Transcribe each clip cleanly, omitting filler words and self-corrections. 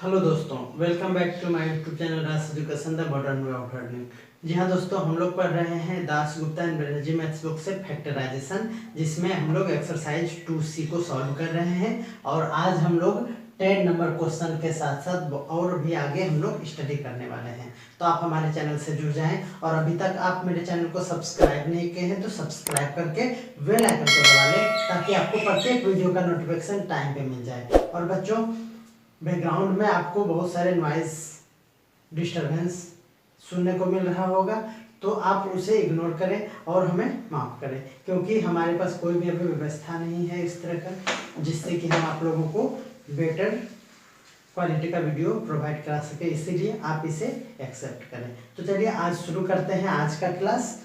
Hello दोस्तों, welcome back to my YouTube channel Das education the modern way of learning. जी हाँ दोस्तों, हम लोग पढ़ रहे हैं Das Gupta and Banerjee maths book से फैक्टराइजेशन, जिसमें हम लोग एक्सरसाइज 2C को सॉल्व कर रहे हैं। और आज हम लोग 10 नंबर क्वेश्चन के साथ साथ और भी आगे हम लोग स्टडी करने वाले हैं। तो आप हमारे चैनल से जुड़ जाएं, और अभी तक आप मेरे चैनल को सब्सक्राइब नहीं किए हैं तो सब्सक्राइब करके बेल आइकन को दबा लें, ताकि आपको प्रत्येक वीडियो का नोटिफिकेशन टाइम पे मिल जाए। और बच्चों, बैकग्राउंड में आपको बहुत सारे नॉइज डिस्टरबेंस सुनने को मिल रहा होगा, तो आप उसे इग्नोर करें और हमें माफ करें, क्योंकि हमारे पास कोई भी अभी व्यवस्था नहीं है इस तरह का जिससे कि हम आप लोगों को बेटर क्वालिटी का वीडियो प्रोवाइड करा सके। इसीलिए आप इसे एक्सेप्ट करें। तो चलिए आज शुरू करते हैं आज का क्लास,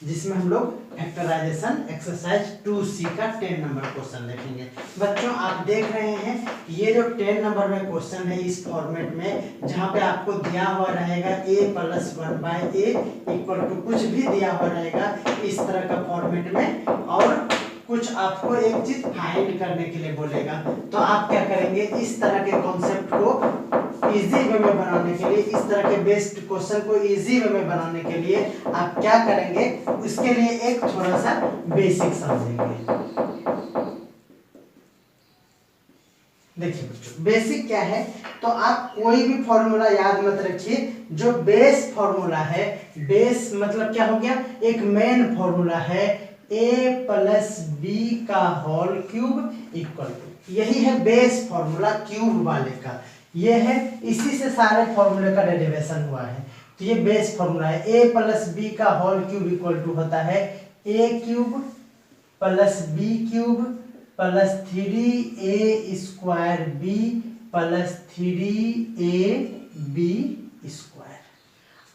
जिसमें हम लोग फैक्टराइजेशन एक्सरसाइज 2C का 10 नंबर क्वेश्चन देखेंगे। बच्चों, आप देख रहे हैं ये जो 10 नंबर में क्वेश्चन है इस फॉर्मेट में, जहां पे आपको दिया हुआ रहेगा a + 1/a = कुछ भी दिया हुआ रहेगा इस तरह का फॉर्मेट में, और कुछ आपको एक चीज फाइंड करने के लिए बोलेगा। तो आप क्या करेंगे, इस तरह के कॉन्सेप्ट को इजी वे में बनाने के लिए, इस तरह के बेस्ड क्वेश्चन को इजी वे में बनाने के लिए आप क्या करेंगे, उसके लिए एक थोड़ा सा बेसिक समझेंगे। देखिए बच्चों, बेसिक क्या है, तो आप कोई भी फॉर्मूला याद मत रखिए। जो बेस फॉर्मूला है, बेस मतलब क्या हो गया, एक मेन फॉर्मूला है a + b का होल क्यूब = यही है बेस फॉर्मूला क्यूब वाले का। ये है, इसी से सारे फॉर्मूले का डेरिवेशन हुआ है। तो ये बेस फॉर्मूला है। a + b का होल क्यूब = होता है a³ + b³ + 3a² + 3ab²।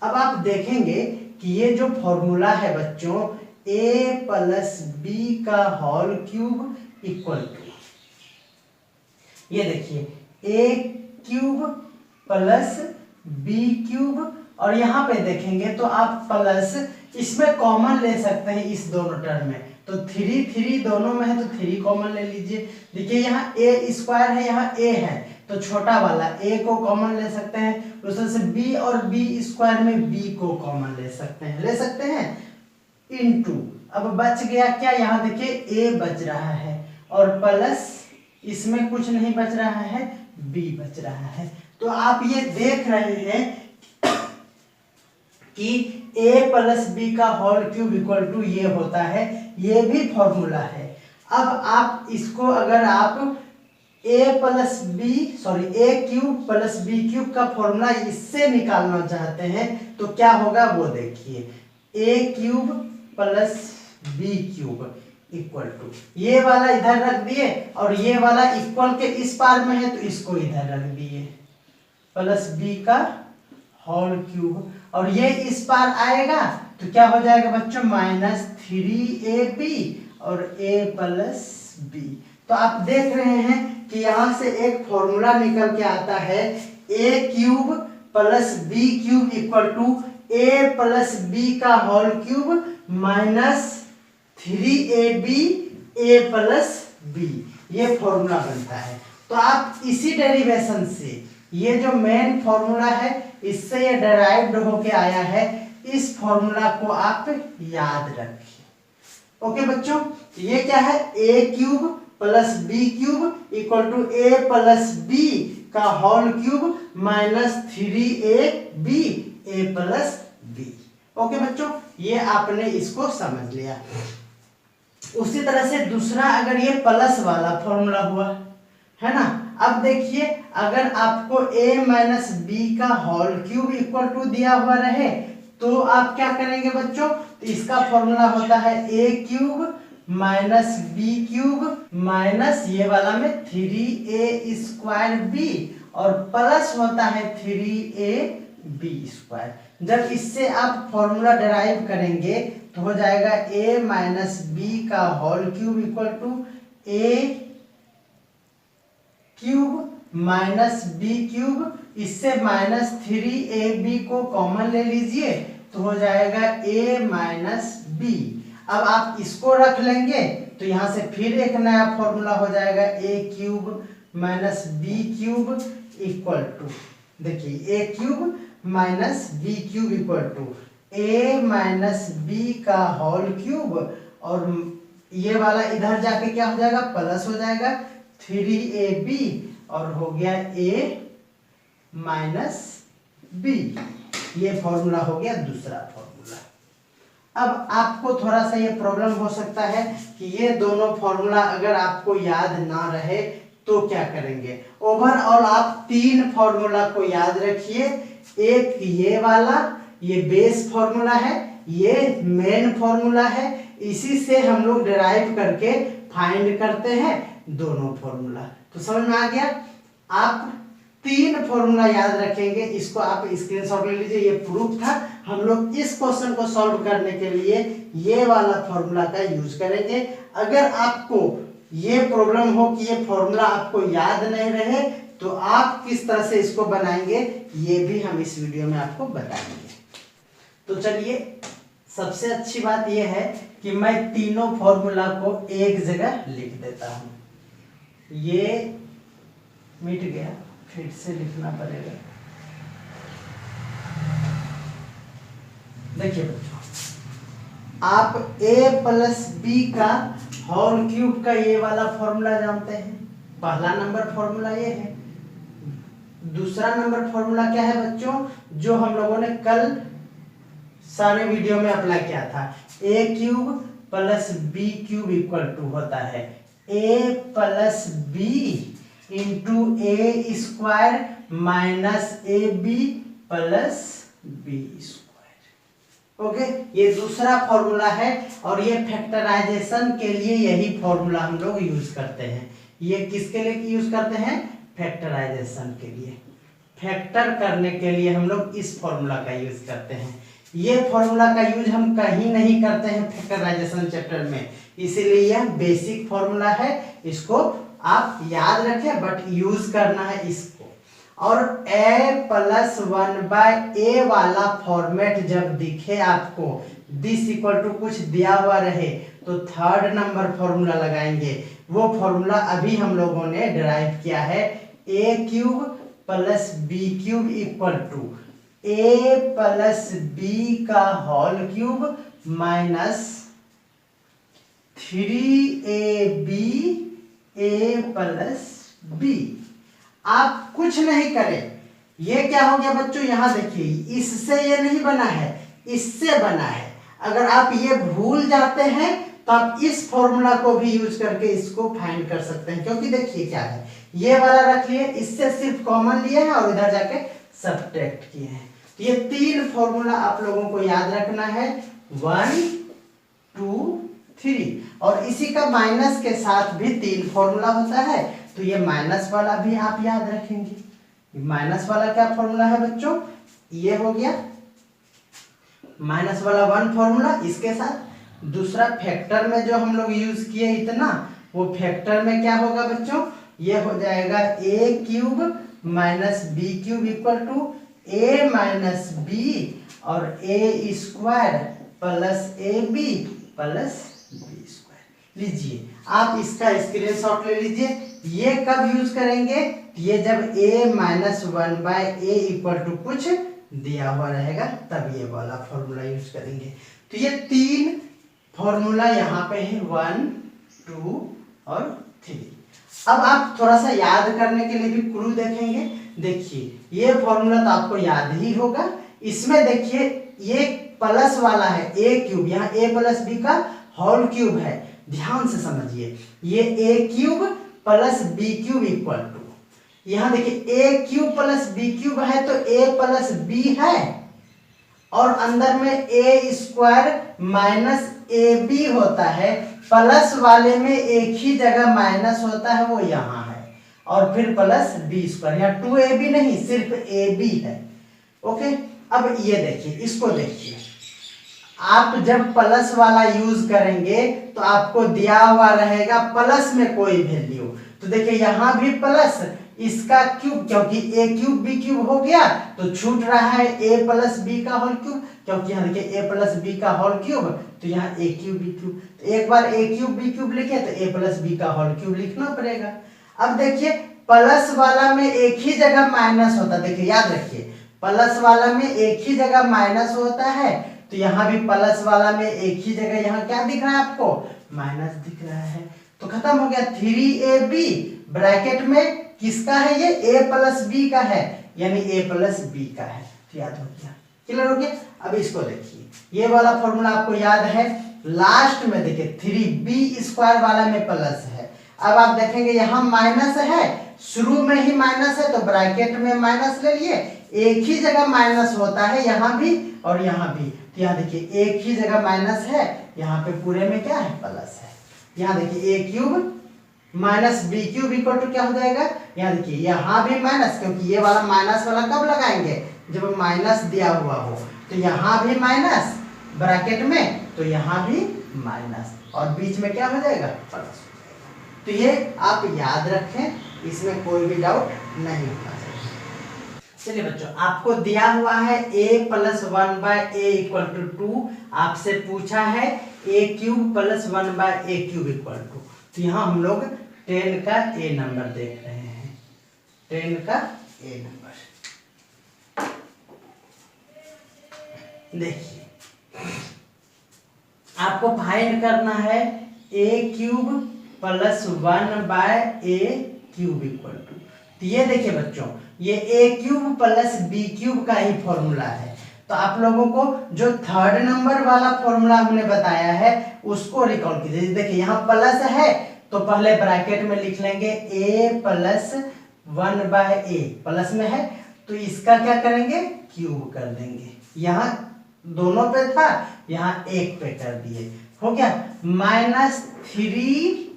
अब आप देखेंगे कि ये जो फॉर्मूला है बच्चों, a + b का होल क्यूब = ये देखिए a³ + b³, और यहाँ पे देखेंगे तो आप प्लस इसमें कॉमन ले सकते हैं इस दोनों टर्म में। तो 3 दोनों में है तो 3 कॉमन ले लीजिए। देखिए यहाँ a² है, यहाँ a है, तो छोटा वाला a को कॉमन ले सकते हैं। उस तरह से b और b² में b को कॉमन ले सकते हैं इनटू। अब बच गया क्या, यहाँ देखिए a बच रहा है, और प्लस इसमें कुछ नहीं बच रहा है, b बच रहा है। तो आप ये देख रहे हैं कि a + b का होल क्यूब = ये होता है, ये भी फॉर्मूला है। अब आप इसको अगर आप a³ + b³ का फॉर्मूला इससे निकालना चाहते हैं तो क्या होगा वो देखिए, a³ + b³ = ये वाला इधर रख दिए, और ये वाला इक्वल के इस पार में है तो इसको इधर रख दिए, + b का होल क्यूब, और ये इस पार आएगा तो क्या हो जाएगा बच्चों, -3ab और a + b। तो आप देख रहे हैं कि यहाँ से एक फॉर्मूला निकल के आता है, a³ + b³ = a + b का whole cube -3ab a + b, ये फॉर्मूला बनता है। तो आप इसी डेरिवेशन से, ये जो मेन फॉर्मूला है इससे ये डेराइव्ड होके आया है, इस फॉर्मूला को आप याद रखिए। ओके बच्चों, ये क्या है, a³ + b³ = a + b का whole cube -3ab a + b। Okay बच्चों, ये आपने इसको समझ लिया। उसी तरह से दूसरा, अगर ये प्लस वाला फॉर्मूला हुआ है ना, अब देखिए अगर आपको a - b का होल क्यूब = दिया हुआ रहे तो आप क्या करेंगे बच्चों, तो इसका फॉर्मूला होता है a³ - b³ - ये वाला में 3a² और प्लस होता है 3ab²। जब इससे आप फॉर्मूला डिराइव करेंगे तो हो जाएगा a - b का होल क्यूब = a³ - b³, इससे -3ab को कॉमन ले लीजिए तो हो जाएगा a - b। अब आप इसको रख लेंगे तो यहाँ से फिर एक नया फॉर्मूला हो जाएगा a³ - b³ इक्वल टू, देखिए ए cube minus B cube equal to a minus b का होल क्यूब, और ये वाला इधर जाके क्या हो जाएगा, प्लस हो जाएगा 3ab, और हो गया a माइनस बी। ये फॉर्मूला हो गया दूसरा फॉर्मूला। अब आपको थोड़ा सा ये प्रॉब्लम हो सकता है कि ये दोनों फॉर्मूला अगर आपको याद ना रहे तो क्या करेंगे। ओवरऑल आप 3 फॉर्मूला को याद रखिए। एक ये वाला, ये बेस फॉर्मूला है, ये मेन फॉर्मूला है, इसी से हम लोग डिराइव करके फाइंड करते हैं दोनों फॉर्मूला। तो समझ में आ गया। आप 3 फॉर्मूला याद रखेंगे, इसको आप स्क्रीनशॉट ले लीजिए। ये प्रूफ था। हम लोग इस क्वेश्चन को सॉल्व करने के लिए ये वाला फॉर्मूला का यूज करेंगे। अगर आपको ये प्रॉब्लम हो कि ये फॉर्मूला आपको याद नहीं रहे तो आप किस तरह से इसको बनाएंगे ये भी हम इस वीडियो में आपको बताएंगे। तो चलिए, सबसे अच्छी बात यह है कि मैं तीनों फॉर्मूला को एक जगह लिख देता हूं। ये मिट गया, फिर से लिखना पड़ेगा। देखिए बच्चों, आप a प्लस बी का होल क्यूब का ये वाला फॉर्मूला जानते हैं। पहला नंबर फॉर्मूला ये है। दूसरा नंबर फॉर्मूला क्या है बच्चों, जो हम लोगों ने कल सारे वीडियो में अप्लाई किया था। a cube plus B cube equal to होता है a plus B into A square minus A B plus B square. Okay, ये दूसरा फॉर्मूला है और ये फैक्टराइजेशन के लिए यही फॉर्मूला हम लोग यूज करते हैं। ये किसके लिए यूज करते हैं, फैक्टराइजेशन के लिए। फैक्टर करने के लिए हम लोग इस फॉर्मूला का यूज करते हैं। ये फॉर्मूला का यूज हम कहीं नहीं करते हैं फैक्टराइजेशन चैप्टर में, इसीलिए यह बेसिक फॉर्मूला है। इसको आप याद रखें बट यूज करना है इसको। और a प्लस 1/a वाला फॉर्मेट जब दिखे आपको, दिस इक्वल टू कुछ दिया हुआ रहे, तो थर्ड नंबर फॉर्मूला लगाएंगे। वो फॉर्मूला अभी हम लोगों ने डिराइव किया है, a cube plus B cube equal to a plus B का whole cube minus 3ab a plus b. आप कुछ नहीं करें। ये क्या हो गया बच्चों, यहां देखिए, इससे ये नहीं बना है, इससे बना है। अगर आप ये भूल जाते हैं तो आप इस फॉर्मूला को भी यूज करके इसको फाइंड कर सकते हैं। क्योंकि देखिए क्या है, ये वाला रख लिए, इससे सिर्फ कॉमन लिए हैं और इधर जाके सब्ट्रैक्ट किए हैं। तो ये 3 फॉर्मूला आप लोगों को याद रखना है, 1 2 3। और इसी का माइनस के साथ भी 3 फॉर्मूला होता है, तो ये माइनस वाला भी आप याद रखेंगे। माइनस वाला क्या फॉर्मूला है बच्चों, ये हो गया माइनस वाला 1 फॉर्मूला। इसके साथ दूसरा फैक्टर में जो हम लोग यूज किए इतना, वो फैक्टर में क्या होगा बच्चों, ये हो जाएगा a cube minus B cube equal to a minus B और a square plus A B plus B square. लीजिए, आप इसका स्क्रीनशॉट ले लीजिए। ये कब यूज करेंगे, ये जब a minus 1/a equal to कुछ दिया हुआ रहेगा, तब ये वाला फॉर्मूला यूज करेंगे। तो ये 3 फॉर्मूला यहाँ पे है, 1 2 और 3। अब आप थोड़ा सा याद करने के लिए भी क्लू देखेंगे। देखिए, ये फॉर्मूला तो आपको याद ही होगा। इसमें देखिए, ये प्लस वाला है a क्यूब, यहाँ a प्लस बी का होल क्यूब है। ध्यान से समझिए, ये a cube plus B cube equal to, यहाँ देखिए a cube plus B cube है तो a प्लस बी है, और अंदर में a square minus A B होता है। प्लस वाले में एक ही जगह माइनस होता है, वो यहाँ है, और फिर प्लस बी स्क्वायर, यहाँ 2ab नहीं, सिर्फ ab है। ओके, अब ये देखिए, इसको देखिए, आप जब प्लस वाला यूज करेंगे तो आपको दिया हुआ रहेगा प्लस में कोई वैल्यू। तो देखिए यहाँ भी प्लस, इसका क्यूब, क्योंकि a क्यूब बी क्यूब हो गया तो छूट रहा है a प्लस बी का होल क्यूब, क्योंकि यहाँ देखिए a प्लस बी का होल क्यूब, तो यहाँ a क्यूब बी क्यूब। तो एक बार a क्यूब बी क्यूब लिखे तो a प्लस बी का होल क्यूब लिखना पड़ेगा। अब देखिए, प्लस वाला में एक ही जगह माइनस होता है, देखिए याद रखिए प्लस वाला में एक ही जगह माइनस होता है, तो यहाँ भी प्लस वाला में एक ही जगह यहाँ क्या दिख रहा है आपको, माइनस दिख रहा है। तो खत्म हो गया 3ab ब्रैकेट में किसका है, ये a प्लस बी का है, यानी a प्लस बी का है। तो याद हो गया, क्लियर हो गया। अब इसको देखिए, ये वाला फॉर्मूला आपको याद है, लास्ट में देखिए 3b स्क्वायर वाला में प्लस है। अब आप देखेंगे यहाँ माइनस है, शुरू में ही माइनस है तो ब्रैकेट में माइनस ले लिए, एक ही जगह माइनस होता है यहाँ भी और यहाँ भी। तो यहाँ देखिए एक ही जगह माइनस है, यहाँ पे पूरे में क्या है, प्लस है। यहाँ देखिए a cube minus B cube equal to क्या हो जाएगा, यहाँ देखिए यहाँ भी माइनस, क्योंकि ये वाला माइनस वाला कब लगाएंगे, जब माइनस दिया हुआ हो। तो यहाँ भी माइनस ब्रैकेट में, तो यहाँ भी माइनस, और बीच में क्या हो जाएगा, प्लस हो जाएगा। तो ये आप याद रखें, इसमें कोई भी डाउट नहीं होना चाहिए। चलिए बच्चों, आपको दिया हुआ है a plus 1/a equal to 2, आपसे पूछा है a cube plus 1/a cube equal to. तो यहाँ हम लोग 10 का a नंबर देख रहे हैं, 10 का a नंबर। देखिए आपको फाइंड करना है a cube plus 1/a cube equal to. तो ये देखिए बच्चों, ये a cube plus b cube का ही फॉर्मूला है। तो आप लोगों को जो थर्ड नंबर वाला फॉर्मूला हमने बताया है उसको रिकॉल कीजिए। देखिए यहाँ प्लस है तो पहले ब्रैकेट में लिख लेंगे a प्लस 1/a, प्लस में है तो इसका क्या करेंगे, क्यूब कर देंगे। यहाँ दोनों पे था, यहाँ एक पे कर दिए, हो गया माइनस 3ab,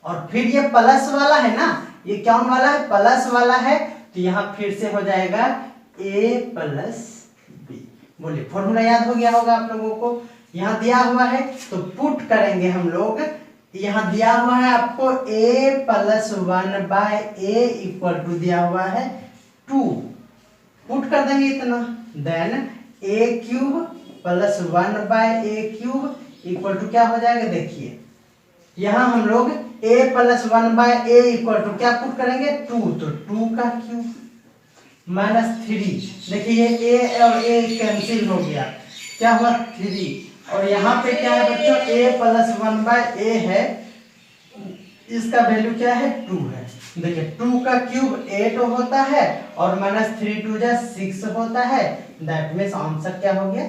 और फिर ये प्लस वाला है ना, ये क्या वाला है, प्लस वाला है, तो यहाँ फिर से हो जाएगा a प्लस बी। बोलिए फॉर्मूला याद हो गया होगा आप लोगों को। यहाँ दिया हुआ है तो पुट करेंगे हम लोग, यहाँ दिया हुआ है आपको a plus 1/a equal to दिया हुआ है 2, पुट कर देंगे इतना, then a cube plus 1/a cube equal to क्या हो जाएगा, देखिए यहाँ हम लोग a plus 1/a equal to क्या पुट करेंगे, 2, तो 2 का क्यूब माइनस 3, देखिए ये a और a कैंसिल हो गया, क्या हुआ 3, और यहाँ पे क्या है बच्चों, a प्लस 1/a है, इसका वैल्यू क्या है 2 है। देखिए 2 का क्यूब 8 होता है और माइनस 3 2 जा 6 होता है, दैट मीन्स आंसर क्या हो गया,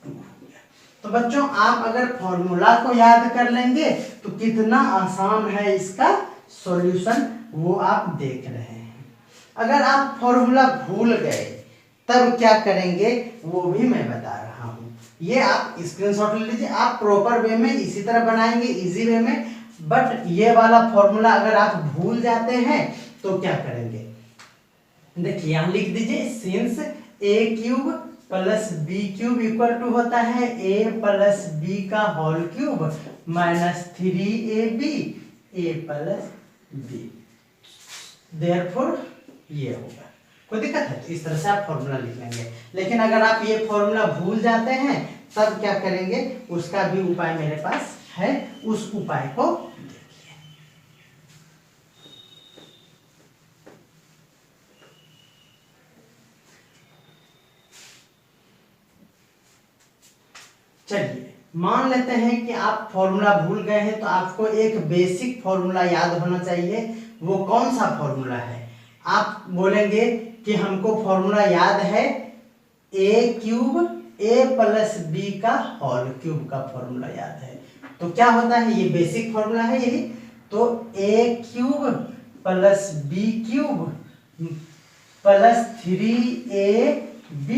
2 हो गया। तो बच्चों आप अगर फॉर्मूला को याद कर लेंगे तो कितना आसान है इसका सॉल्यूशन, वो आप देख रहे हैं। अगर आप फॉर्मूला भूल गए तब क्या करेंगे वो भी मैं बता रहा हूँ, ये आप स्क्रीनशॉट ले लीजिए। आप प्रॉपर वे में इसी तरह बनाएंगे, इजी वे में, बट ये वाला फॉर्मूला अगर आप भूल जाते हैं तो क्या करेंगे, देखिए यहाँ लिख दीजिए, since a cube plus B cube equal to होता है a प्लस बी का whole cube minus 3ab a plus B, therefore ये होगा। कोई दिक्कत है, तो इस तरह से आप फॉर्मूला लिख लेंगे। लेकिन अगर आप ये फॉर्मूला भूल जाते हैं तब क्या करेंगे, उसका भी उपाय मेरे पास है, उस उपाय को देखिए। चलिए मान लेते हैं कि आप फॉर्मूला भूल गए हैं, तो आपको एक बेसिक फॉर्मूला याद होना चाहिए। वो कौन सा फॉर्मूला है, आप बोलेंगे कि हमको फॉर्मूला याद है a cube a plus B का होल क्यूब का फॉर्मूला याद है। तो क्या होता है, ये बेसिक फॉर्मूला है यही, तो a cube plus B cube plus 3ab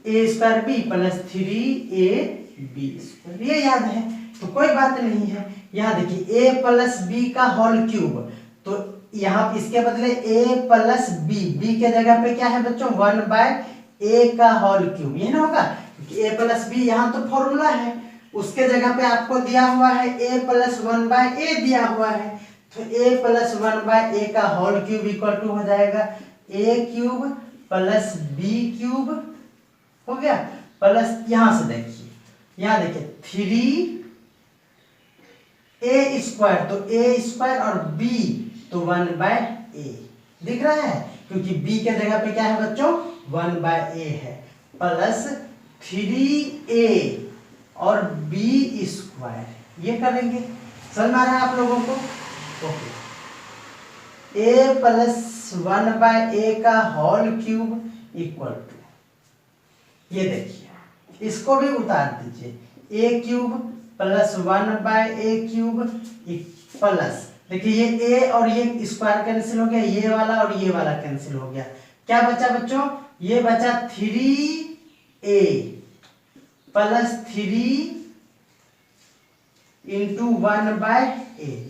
a square B plus 3ab square, ये याद है तो कोई बात नहीं है। यहाँ देखिए a प्लस बी का होल क्यूब, तो यहाँ इसके बदले a प्लस बी के जगह पे क्या है बच्चों, 1/a का होल क्यूब, ये ना होगा, क्योंकि a प्लस बी यहाँ तो फॉर्मूला है, उसके जगह पे आपको दिया हुआ है a प्लस 1/a दिया हुआ है, तो a प्लस 1/a का होल क्यूब इक्वल टू हो जाएगा a cube plus B cube, हो गया, प्लस यहाँ से देखिए, यहाँ देखिए ए स्क्वायर, तो ए स्क्वायर और बी तो 1/a दिख रहा है, क्योंकि b के जगह पे क्या है बच्चों 1/a है, प्लस 3a और b स्क्वायर, ये करेंगे। समझ में आ रहा है आप लोगों को? ओके, a प्लस 1/a का होल क्यूब इक्वल टू, ये देखिए इसको भी उतार दीजिए, a cube plus 1/a cube plus, देखिए ये a और ये स्क्वायर कैंसिल हो गया, ये वाला और ये वाला कैंसिल हो गया, क्या बचा बच्चों, ये बचा 3a प्लस 3 इंटू 1/a,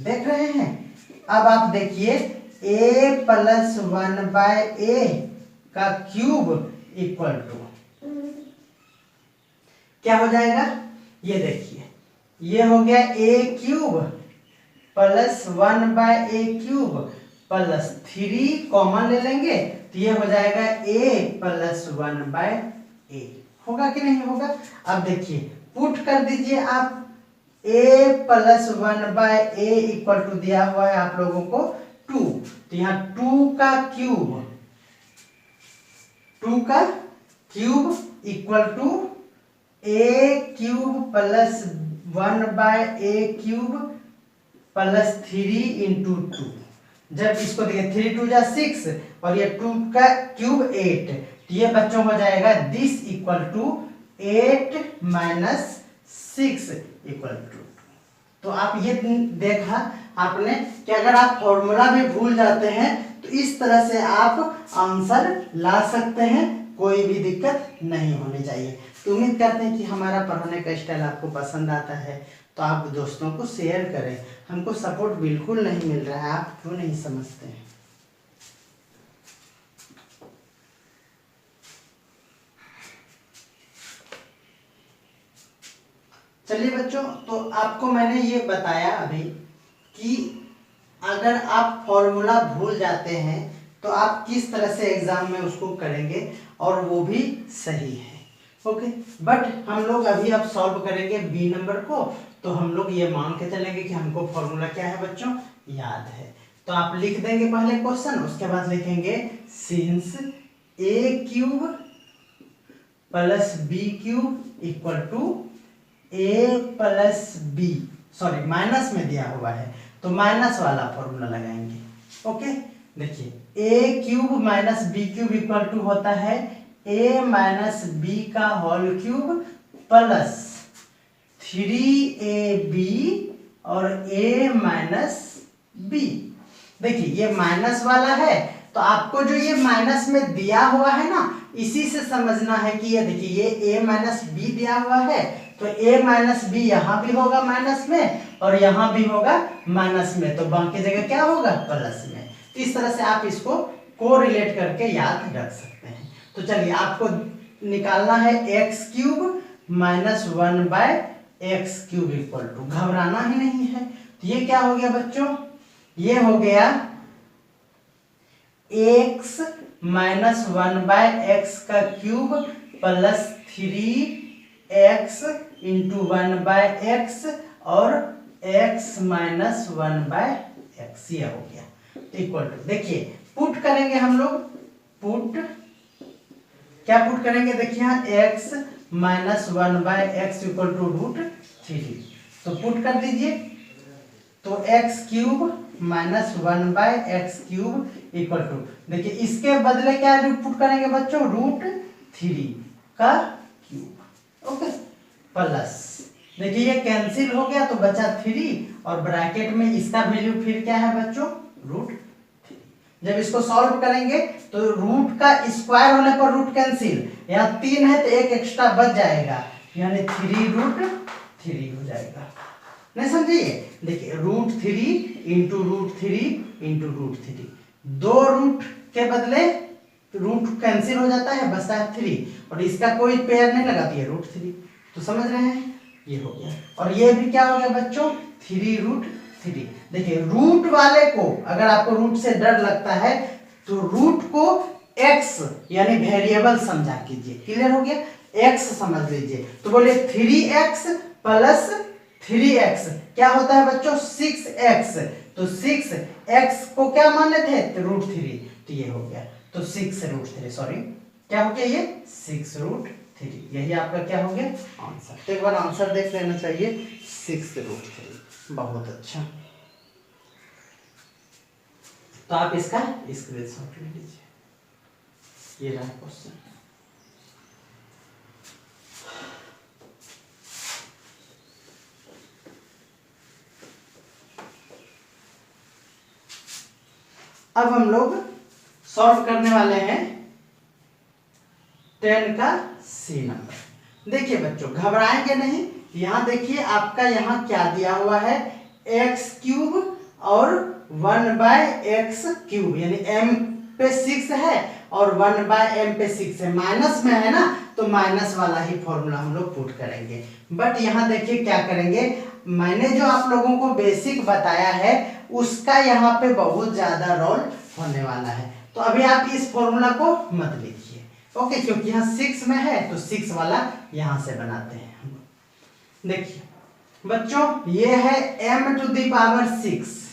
देख रहे हैं? अब आप देखिए a प्लस 1/a का क्यूब इक्वल टू क्या हो जाएगा, ये देखिए ये हो गया a cube plus 1/a cube plus 3 common ले लेंगे तो ये हो जाएगा a प्लस 1/a, होगा कि नहीं होगा? अब देखिए पुट कर दीजिए आप, a plus 1/a equal to दिया हुआ है आप लोगों को 2, तो यहाँ 2 का cube equal to a cube plus 1/a cube plus 3 into 2, जब इसको देखिए 3 2 जा 6 और ये 2 का क्यूब 8, तो ये बच्चों हो जाएगा this equal to 8 minus 6 equal to. तो आप ये देखा आपने कि अगर आप फॉर्मूला भी भूल जाते हैं तो इस तरह से आप आंसर ला सकते हैं, कोई भी दिक्कत नहीं होनी चाहिए। तो उम्मीद करते हैं कि हमारा पढ़ाने का स्टाइल आपको पसंद आता है, तो आप दोस्तों को शेयर करें। हमको सपोर्ट बिल्कुल नहीं मिल रहा है, आप क्यों नहीं समझते हैं? चलिए बच्चों, तो आपको मैंने ये बताया अभी कि अगर आप फॉर्मूला भूल जाते हैं तो आप किस तरह से एग्जाम में उसको करेंगे और वो भी सही है। ओके, बट हम लोग अभी अब सॉल्व करेंगे बी नंबर को, तो हम लोग ये मान के चलेंगे कि हमको फॉर्मूला क्या है बच्चों याद है। तो आप लिख देंगे पहले क्वेश्चन, उसके बाद लिखेंगे since a cube plus b cube equal to a plus b, sorry minus में दिया हुआ है तो माइनस वाला फॉर्मूला लगाएंगे। ओके, देखिए a cube minus b cube equal to होता है a माइनस b का होल क्यूब प्लस 3ab और a माइनस b। देखिए ये माइनस वाला है, तो आपको जो ये माइनस में दिया हुआ है ना, इसी से समझना है कि ये देखिए ये a माइनस b दिया हुआ है, तो a माइनस b यहाँ भी होगा माइनस में और यहाँ भी होगा माइनस में, तो बाकी जगह क्या होगा प्लस में। इस तरह से आप इसको कोरिलेट करके याद रख सकते हैं। तो चलिए आपको निकालना है x cube minus 1/x cube equal to, घबराना ही नहीं है। तो ये क्या हो गया बच्चों, ये हो गया x माइनस 1/x का cube plus 3x into 1/x और x माइनस 1/x, ये हो गया इक्वल टू। देखिए पुट करेंगे हम लोग, पुट क्या पुट करेंगे, देखिए यहाँ x minus 1/x equal to √3, तो पुट कर दीजिए, तो x cube minus 1/x cube equal to, देखिए इसके बदले क्या पुट करेंगे बच्चों √3 का क्यूब। ओके, प्लस देखिए ये कैंसिल हो गया तो बचा 3 और ब्रैकेट में इसका वैल्यू फिर क्या है बच्चों √3। जब इसको सॉल्व करेंगे तो रूट का स्क्वायर होने पर रूट कैंसिल, यहाँ 3 है तो एक एक्स्ट्रा बच जाएगा, यानी 3√3 हो जाएगा। नहीं समझिए, देखिए √3 इंटू √3 इंटू √3, 2 रूट के बदले रूट कैंसिल हो जाता है, बचता है 3 और इसका कोई पेयर नहीं लगाती है √3, तो समझ रहे हैं, ये हो गया। और ये भी क्या हो गया बच्चों 3√3। देखिए रूट वाले को अगर आपको रूट से डर लगता है तो रूट को x यानी वेरिएबल समझा कीजिए, क्लियर हो गया, x समझ लीजिए, तो बोले 3x प्लस 3x क्या होता है बच्चों 6x, तो 6x को क्या माने थे √3, तो ये हो गया, तो 6√3 सॉरी क्या हो गया ये 6√3, यही आपका क्या हो गया आंसर। तो एक बार आंसर देख लेना चाहिए 6√3, बहुत अच्छा। तो आप इसका स्क्रीनशॉट ले लीजिए, ये रहा क्वेश्चन। अब हम लोग सॉल्व करने वाले हैं 10 का सी नंबर। देखिए बच्चों घबराएंगे नहीं, यहाँ देखिए आपका यहाँ क्या दिया हुआ है x³ और 1/x³ यानी m पे 6 है और 1/m पे 6 है, माइनस में है ना, तो माइनस वाला ही फॉर्मूला हम लोग पुट करेंगे। बट यहाँ देखिए क्या करेंगे, मैंने जो आप लोगों को बेसिक बताया है उसका यहाँ पे बहुत ज्यादा रोल होने वाला है, तो अभी आप इस फॉर्मूला को मत लिखिए, ओके, क्योंकि यहाँ 6 में है तो 6 वाला यहाँ से बनाते हैं हम। देखिए बच्चों ये है m⁻6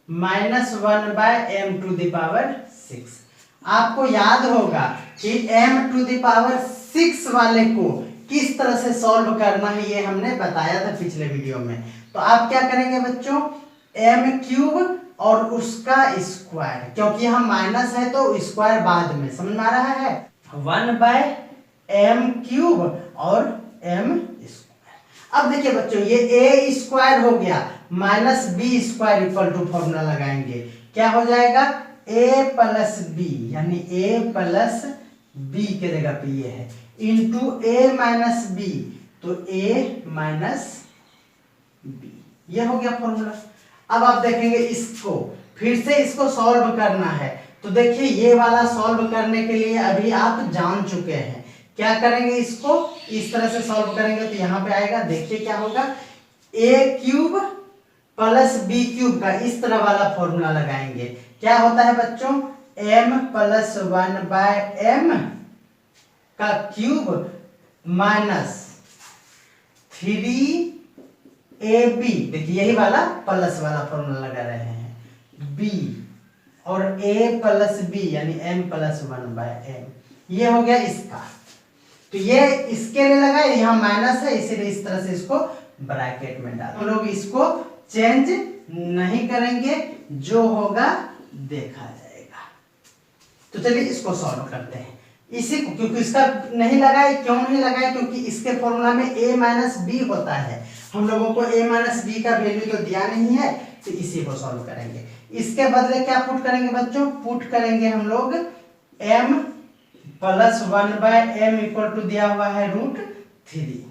-1/m⁻6। आपको याद होगा कि m⁻6 वाले को किस तरह से सॉल्व करना है, ये हमने बताया था पिछले वीडियो में। तो आप क्या करेंगे बच्चों, m³ और उसका स्क्वायर, क्योंकि यहाँ माइनस है तो स्क्वायर बाद में, समझ में आ रहा है, 1/m³ और m²। अब देखिए बच्चों ये a² हो गया -b² इक्वल टू फॉर्मूला लगाएंगे, क्या हो जाएगा a + b यानी a + b के जगह पे ये है इंटू a - b, तो a - b, ये हो गया फॉर्मूला। अब आप देखेंगे इसको फिर से इसको सॉल्व करना है, तो देखिए ये वाला सॉल्व करने के लिए अभी आप जान चुके हैं, क्या करेंगे इसको इस तरह से सॉल्व करेंगे तो यहाँ पे आएगा, देखिए क्या होगा a³ + b³ का इस तरह वाला फॉर्मूला लगाएंगे, क्या होता है बच्चों m + 1/m का क्यूब माइनस 3ab, देखिए यही वाला प्लस वाला फॉर्मूला लगा रहे हैं, b और a + b यानी m + 1/m, ये हो गया इसका। तो ये इसके लिए लगा, यहाँ माइनस है इसीलिए इस तरह से इसको ब्रैकेट में डाल, हम लोग इसको चेंज नहीं करेंगे, जो होगा देखा जाएगा। तो चलिए इसको सॉल्व करते हैं, इसी को, क्योंकि इसका नहीं लगाए, क्यों नहीं लगाए, क्योंकि इसके फॉर्मूला में a - b होता है, हम लोगों को a - b का वैल्यू तो दिया नहीं है, तो इसी को सॉल्व करेंगे। इसके बदले क्या पुट करेंगे बच्चों, पुट करेंगे हम लोग m + 1/m इक्वल टू दिया हुआ है √3,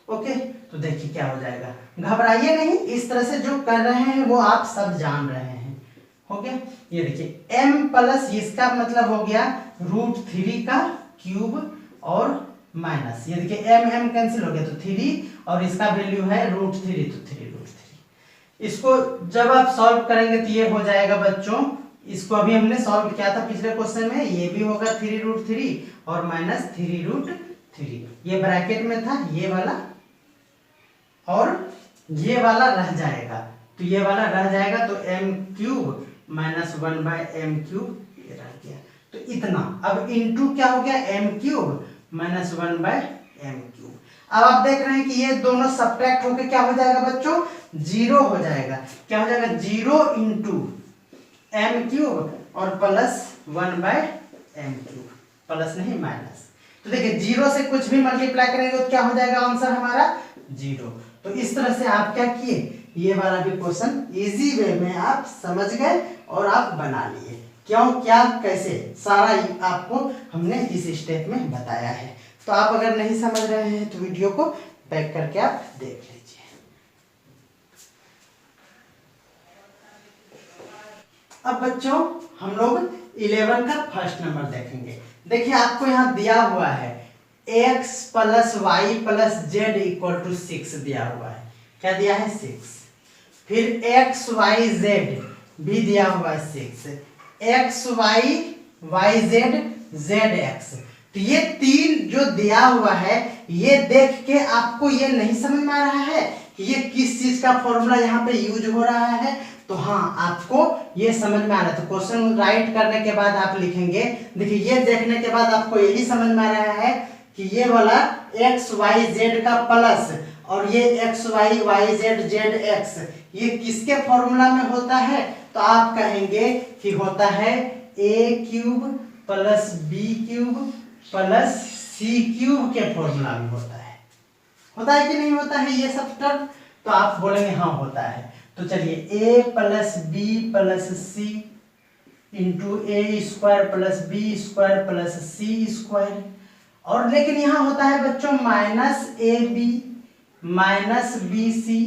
ओके। तो देखिए क्या हो जाएगा, घबराइए नहीं, इस तरह से जो कर रहे हैं वो आप सब जान रहे हैं, हो गया। ये देखिए m प्लस इसका मतलब हो गया √3 का क्यूब और माइनस, ये देखिए m कैंसिल हो गया तो 3 और इसका वैल्यू है √3, तो 3√3। इसको जब आप सॉल्व करेंगे तो ये हो जाएगा बच्चों, इसको अभी हमने सॉल्व किया था पिछले क्वेश्चन में, ये भी होगा 3√3 और माइनस 3√3, ये ब्रैकेट में था ये वाला और ये वाला रह जाएगा, तो ये वाला रह जाएगा, तो m³ - 1/m³ ये रह गया, तो इतना। अब इनटू क्या हो गया m³ - 1/m³। अब आप देख रहे हैं कि ये दोनों सब्ट्रैक्ट होके क्या हो जाएगा बच्चों, 0 हो जाएगा, क्या हो जाएगा 0 × m³ और प्लस 1/m³, प्लस नहीं माइनस। तो देखिए 0 से कुछ भी मल्टीप्लाई करेंगे तो क्या हो जाएगा आंसर हमारा 0। तो इस तरह से आप क्या किए, ये वाला भी क्वेश्चन इजी वे में आप समझ गए और आप बना लिए, क्यों क्या कैसे सारा आपको हमने इस स्टेप में बताया है। तो आप अगर नहीं समझ रहे हैं तो वीडियो को बैक करके आप देख लीजिए। अब बच्चों हम लोग 11 का फर्स्ट नंबर देखेंगे। देखिए आपको यहाँ दिया हुआ है x + y + z = 6 दिया हुआ है, क्या दिया है 6, फिर x y z भी दिया हुआ है 6, x y y z z x तो ये 3 जो दिया हुआ है, ये देख के आपको ये नहीं समझ में आ रहा है कि ये किस चीज का फॉर्मूला यहाँ पे यूज हो रहा है, तो हाँ आपको ये समझ में आ रहा है। तो क्वेश्चन राइट करने के बाद आप लिखेंगे, देखिए ये देखने के बाद आपको यही समझ में आ रहा है कि ये वाला एक्स वाई जेड का प्लस और ये X Y Y Z Z X ये किसके फॉर्मूला में होता है, तो आप कहेंगे कि होता है a cube plus B cube plus C cube के फॉर्मूला में होता है कि नहीं होता है ये सब टर्म, तो आप बोलेंगे हाँ होता है। तो चलिए a plus B plus c into A square plus B square plus c square, और लेकिन यहां होता है बच्चों माइनस ए b minus b c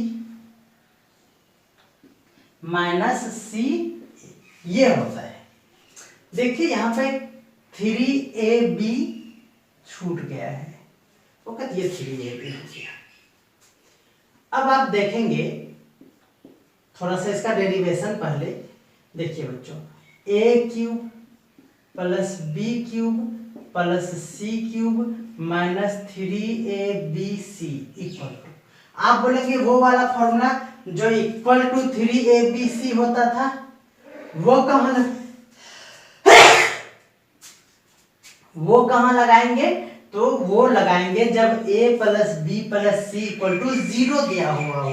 minus c, ये होता है। देखिए यहां पे 3ab छूट गया है, वो कहते ये 3ab हो गया। अब आप देखेंगे थोड़ा सा इसका डेरिवेशन पहले देखिए बच्चों, a cube plus B cube plus C cube minus 3abc equal to, आप बोलेंगे वो वाला फॉर्मूला जो इक्वल टू 3abc होता था वो कहां लगाएंगे, तो वो लगाएंगे जब a plus B plus C equal to 0 दिया हुआ हो।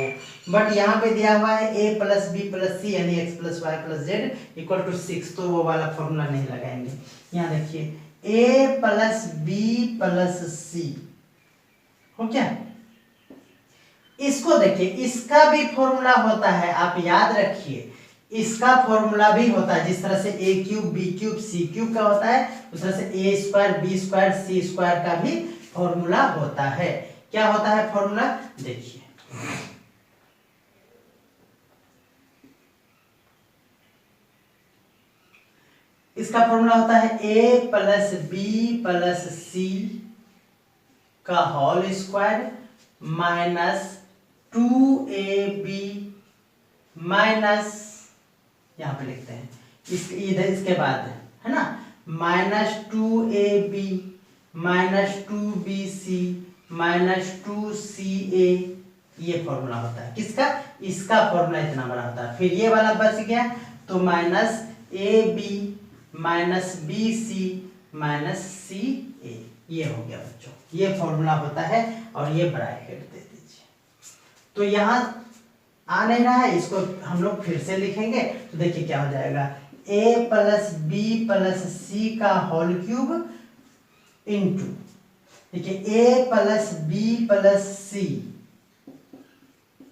बट यहाँ पे दिया हुआ है a plus B plus C यानी x plus Y plus Z equal to 6, तो वो वाला फॉर्मूला नहीं लगाएंगे। यहाँ देखिए a प्लस बी प्लस सी हो क्या, इसको देखिए इसका भी फॉर्मूला होता है, आप याद रखिए इसका फॉर्मूला भी होता है। जिस तरह से ए cube B cube C cube का होता है, उस तरह से ए स्क्वायर बी स्क्वायर सी स्क्वायर का भी फॉर्मूला होता है। क्या होता है फॉर्मूला, देखिए इसका फॉर्मूला होता है ए प्लस बी प्लस सी का whole square minus 2ab minus, यहाँ पे लिखते हैं इधर इसके बाद है ना, minus 2ab minus 2bc minus 2ca, ये फॉर्मूला होता है किसका, इसका फॉर्मूला इतना बड़ा होता है। फिर ये वाला बच गया तो minus ab minus bc minus ca, ये हो गया बच्चों, ये फॉर्मूला होता है और ये ब्रैकेट दे दीजिए। तो यहाँ आ नहीं रहा है, इसको हम लोग फिर से लिखेंगे तो देखिए क्या हो जाएगा, a प्लस बी प्लस सी का होल क्यूब इंटू देखिए a प्लस बी प्लस सी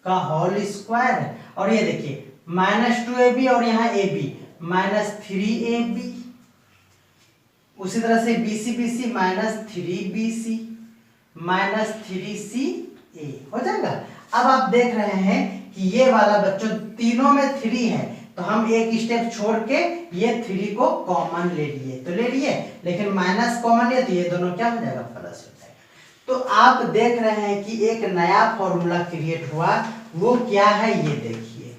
का होल स्क्वायर, और ये देखिए माइनस 2ab और यहाँ ab माइनस 3ab, उसी तरह से bc minus 3bc minus 3ca हो जाएगा। अब आप देख रहे हैं कि ये वाला बच्चों तीनों में 3 है, तो हम एक स्टेप छोड़ के ये 3 को कॉमन ले लिए, तो ले लिए, लेकिन माइनस कॉमन ले तो ये दोनों क्या हो जाएगा, प्लस हो जाएगा। तो आप देख रहे हैं कि एक नया फॉर्मूला क्रिएट हुआ, वो क्या है ये देखिए,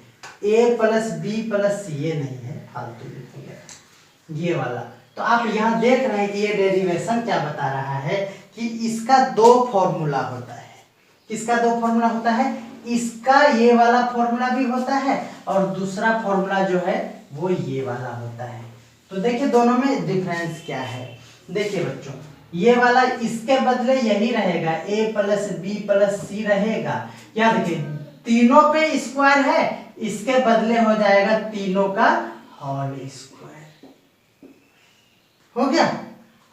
a प्लस बी प्लस सी, ये नहीं है फालतू लिखेंगे ये वाला। तो आप यहाँ देख रहे हैं कि ये डेरिवेशन क्या बता रहा है कि इसका 2 फॉर्मूला होता है। किसका 2 फॉर्मूला होता है, इसका ये वाला फॉर्मूला भी होता है और दूसरा फॉर्मूला जो है वो ये वाला होता है। तो देखिए दोनों में डिफरेंस क्या है, देखिए बच्चों ये वाला इसके बदले यही रहेगा, a प्लस बी प्लस सी रहेगा। क्या देखिए तीनों पे स्क्वायर है, इसके बदले हो जाएगा तीनों का होल स्क्वायर, हो गया।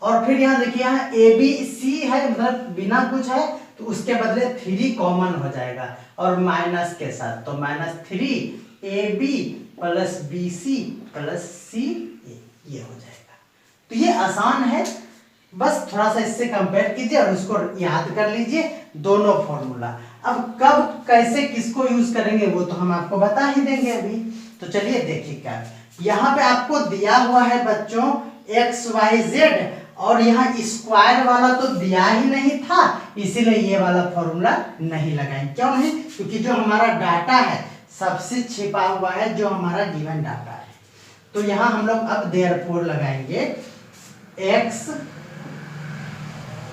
और फिर यहाँ देखिए यहाँ ए बी सी है, मतलब बिना कुछ है, तो उसके बदले 3 कॉमन हो जाएगा और माइनस के साथ, तो minus 3ab plus bc plus ca, ये हो जाएगा। तो ये आसान है, बस थोड़ा सा इससे कंपेयर कीजिए और उसको याद कर लीजिए दोनों फॉर्मूला। अब कब कैसे किसको यूज करेंगे वो तो हम आपको बता ही देंगे अभी। तो चलिए देखिए क्या यहाँ पे आपको दिया हुआ है बच्चों एक्स वाई जेड, और यहाँ स्क्वायर वाला तो दिया ही नहीं था, इसीलिए ये वाला फॉर्मूला नहीं लगाएंगे। क्यों नहीं, क्योंकि जो हमारा डाटा है सबसे छिपा हुआ है, जो हमारा गिवन डाटा है। तो यहाँ हम लोग अब देयरफॉर लगाएंगे x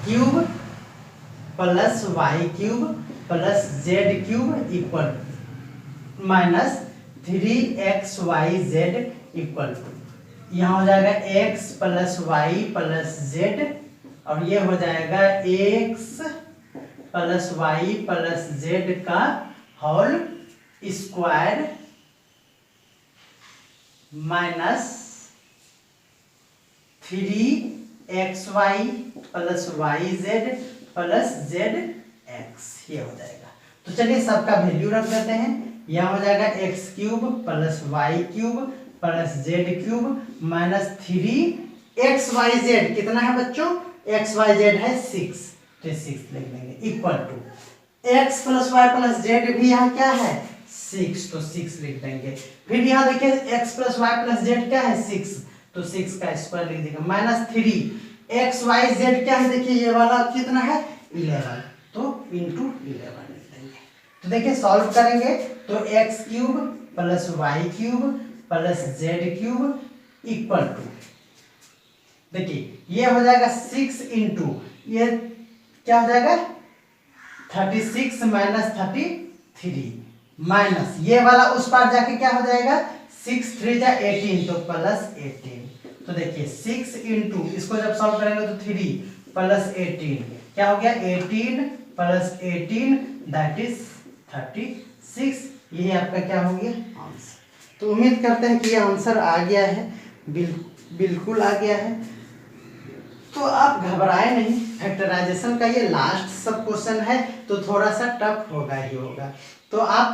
cube plus Y cube plus Z cube equal minus 3xyz equal to, यहाँ हो जाएगा x plus Y plus z और ये हो जाएगा x plus Y plus z का whole square minus 3xy plus yz plus zx, ये हो जाएगा। तो चलिए सबका वैल्यू रख देते हैं। यह हो जाएगा x cube plus Y cube plus Z cube minus 3xyz कितना है बच्चों, xyz है 6, तो 6 लिख लेंगे equal to x plus Y plus Z भी यहाँ क्या है 6, तो 6 लिख देंगे। फिर यहाँ देखिए x plus Y plus Z क्या है 6, तो 6 का स्क्वायर लिख देंगे माइनस 3xyz क्या है, देखिए ये वाला कितना है 11, तो इंटू 11 लिख देंगे। तो देखिए सॉल्व करेंगे तो x cube plus Y cube plus Z cube equal to, देखिए ये हो जाएगा 6 इंटू ये क्या हो जाएगा 36 माइनस 33 माइनस ये वाला उस पार जाके क्या हो जाएगा 6 3 जा 18, तो प्लस 18। तो देखिए 6 इंटू इसको जब सॉल्व करेंगे तो 3 प्लस 18 क्या हो गया 18 प्लस 18 दैट इज 36, ये आपका क्या हो गया आंसर। तो उम्मीद करते हैं कि ये आंसर आ गया है, बिल्कुल आ गया है। तो आप घबराए नहीं, फैक्टराइजेशन का ये लास्ट सब क्वेश्चन है तो थोड़ा सा टफ होगा ही होगा। तो आप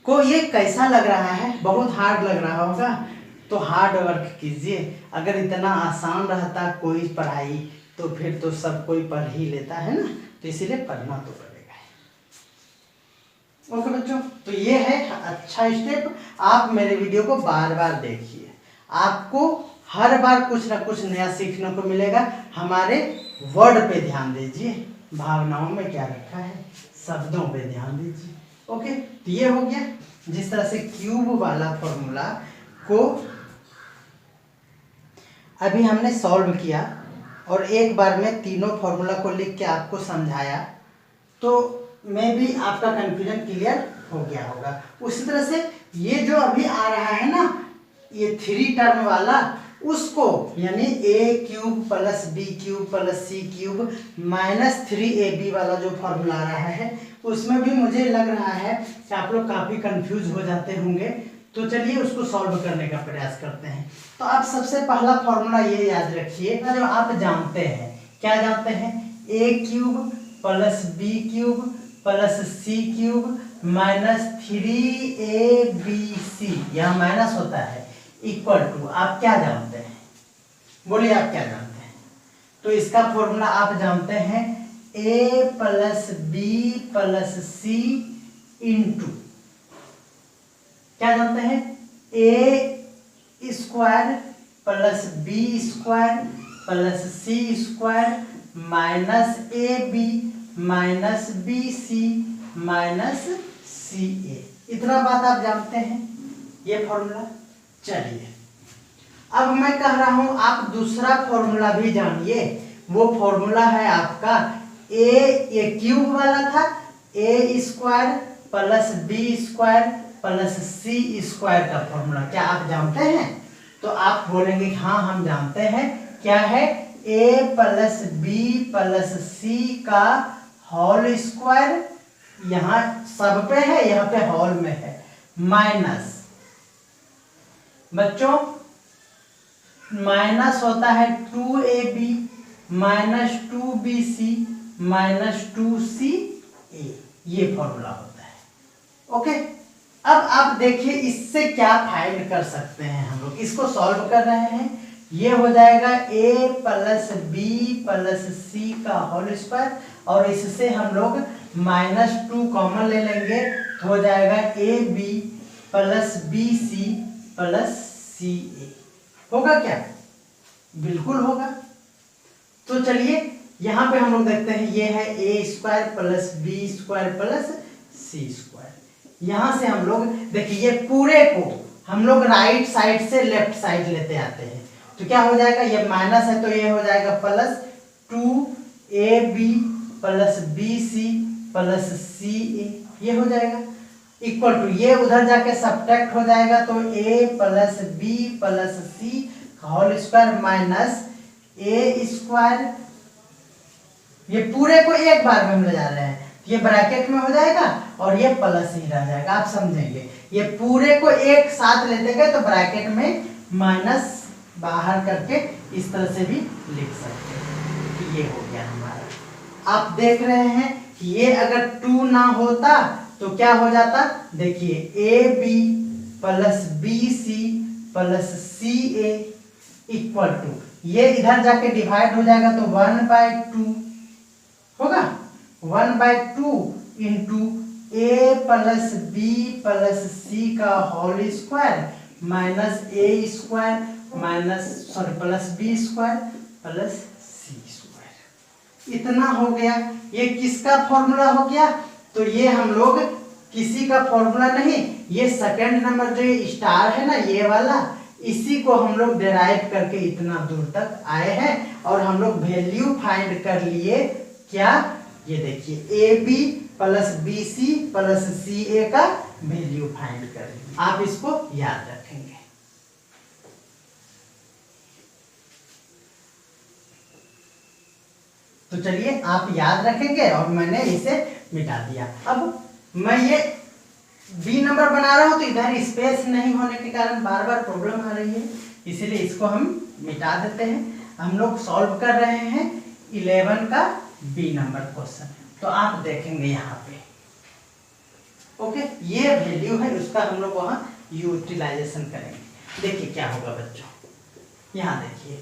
को ये कैसा लग रहा है, बहुत हार्ड लग रहा होगा, तो हार्ड वर्क कीजिए। अगर इतना आसान रहता कोई पढ़ाई तो फिर तो सब कोई पढ़ ही लेता है ना, तो इसीलिए पढ़ना तो पड़ेगा। ओके बच्चों, तो ये है अच्छा स्टेप। आप मेरे वीडियो को बार बार देखिए, आपको हर बार कुछ ना कुछ नया सीखने को मिलेगा। हमारे वर्ड पे ध्यान दीजिए, भावनाओं में क्या रखा है, शब्दों पे ध्यान दीजिए। ओके, तो ये हो गया। जिस तरह से क्यूब वाला फॉर्मूला को अभी हमने सॉल्व किया और एक बार में तीनों फॉर्मूला को लिख के आपको समझाया, तो मैं भी आपका कंफ्यूजन क्लियर हो गया होगा। उसी तरह से ये जो अभी आ रहा है ना, ये 3 टर्म वाला, उसको यानी a cube plus B cube plus C cube minus 3ab वाला जो फॉर्मूला आ रहा है, उसमें भी मुझे लग रहा है कि आप लोग काफ़ी कंफ्यूज हो जाते होंगे। तो चलिए उसको सॉल्व करने का प्रयास करते हैं। तो आप सबसे पहला फॉर्मूला ये याद रखिए, जो आप जानते हैं, क्या जानते हैं, a cube plus B cube plus C cube minus 3abc, यहाँ माइनस होता है, इक्वल टू, आप क्या जानते हैं, बोलिए आप क्या जानते हैं। तो इसका फॉर्मूला आप जानते हैं a plus B plus c into, क्या जानते हैं, a square plus B square plus c square minus A b minus b c minus c a, इतना बात आप जानते हैं ये फॉर्मूला। चलिए अब मैं कह रहा हूं आप दूसरा फॉर्मूला भी जानिए। वो फॉर्मूला है आपका ए क्यूब वाला था, a square plus B square plus c square का फॉर्मूला, क्या आप जानते हैं। तो आप बोलेंगे हाँ हम जानते हैं, क्या है, ए प्लस बी प्लस सी का होल स्क्वायर, यहाँ सब पे है, यहाँ पे होल में है, माइनस, बच्चों माइनस होता है 2ab minus 2bc minus 2ca, ये फॉर्मूला होता है। ओके, अब आप देखिए इससे क्या फाइंड कर सकते हैं हम लोग, इसको सॉल्व कर रहे हैं। ये हो जाएगा a प्लस बी प्लस सी का होल स्क्वायर, और इससे हम लोग माइनस 2 कॉमन ले लेंगे, तो हो जाएगा a B plus b c plus c a, होगा क्या, बिल्कुल होगा। तो चलिए यहाँ पे हम लोग देखते हैं, ये है a square plus B square plus c square. यहाँ से हम लोग देखिए ये पूरे को हम लोग राइट साइड से लेफ्ट साइड लेते आते हैं, तो क्या हो जाएगा, ये माइनस है तो ये हो जाएगा plus 2ab plus BC plus CA, ये हो जाएगा इक्वल टू, ये उधर जाके सब्ट्रैक्ट हो जाएगा तो A plus B plus C का whole square minus A square, ये पूरे को एक बार में हम ले जा रहे हैं, ये ब्रैकेट में हो जाएगा और ये प्लस ही रह जाएगा, आप समझेंगे। ये पूरे को एक साथ लेते गए तो ब्रैकेट में माइनस बाहर करके इस तरह से भी लिख सकते हैं कि ये हो गया हमारा। आप देख रहे हैं कि ये अगर 2 ना होता तो क्या हो जाता, देखिए AB plus BC plus CA equal to, ये इधर जाके डिवाइड हो जाएगा तो 1/2 होगा, 1/2 into A plus B plus C का whole square minus A square minus plus B square plus C square, इतना हो गया। ये किसका फॉर्मूला हो गया, तो ये हम लोग किसी का फॉर्मूला नहीं, ये सेकंड नंबर जो ये स्टार है ना ये वाला, इसी को हम लोग डिराइव करके इतना दूर तक आए हैं और हम लोग वैल्यू फाइंड कर लिए। क्या, ये देखिए AB plus BC plus CA का वैल्यू फाइंड कर लिए, आप इसको याद रखेंगे। तो चलिए आप याद रखेंगे और मैंने इसे मिटा दिया। अब मैं ये B नंबर बना रहा हूं तो इधर स्पेस नहीं होने के कारण बार बार प्रॉब्लम आ रही है, इसीलिए इसको हम मिटा देते हैं। हम लोग सॉल्व कर रहे हैं 11 का B नंबर क्वेश्चन, तो आप देखेंगे यहाँ पे ओके, ये वैल्यू है उसका हम लोग वहां यूटिलाइजेशन करेंगे। देखिए क्या होगा बच्चों, यहाँ देखिए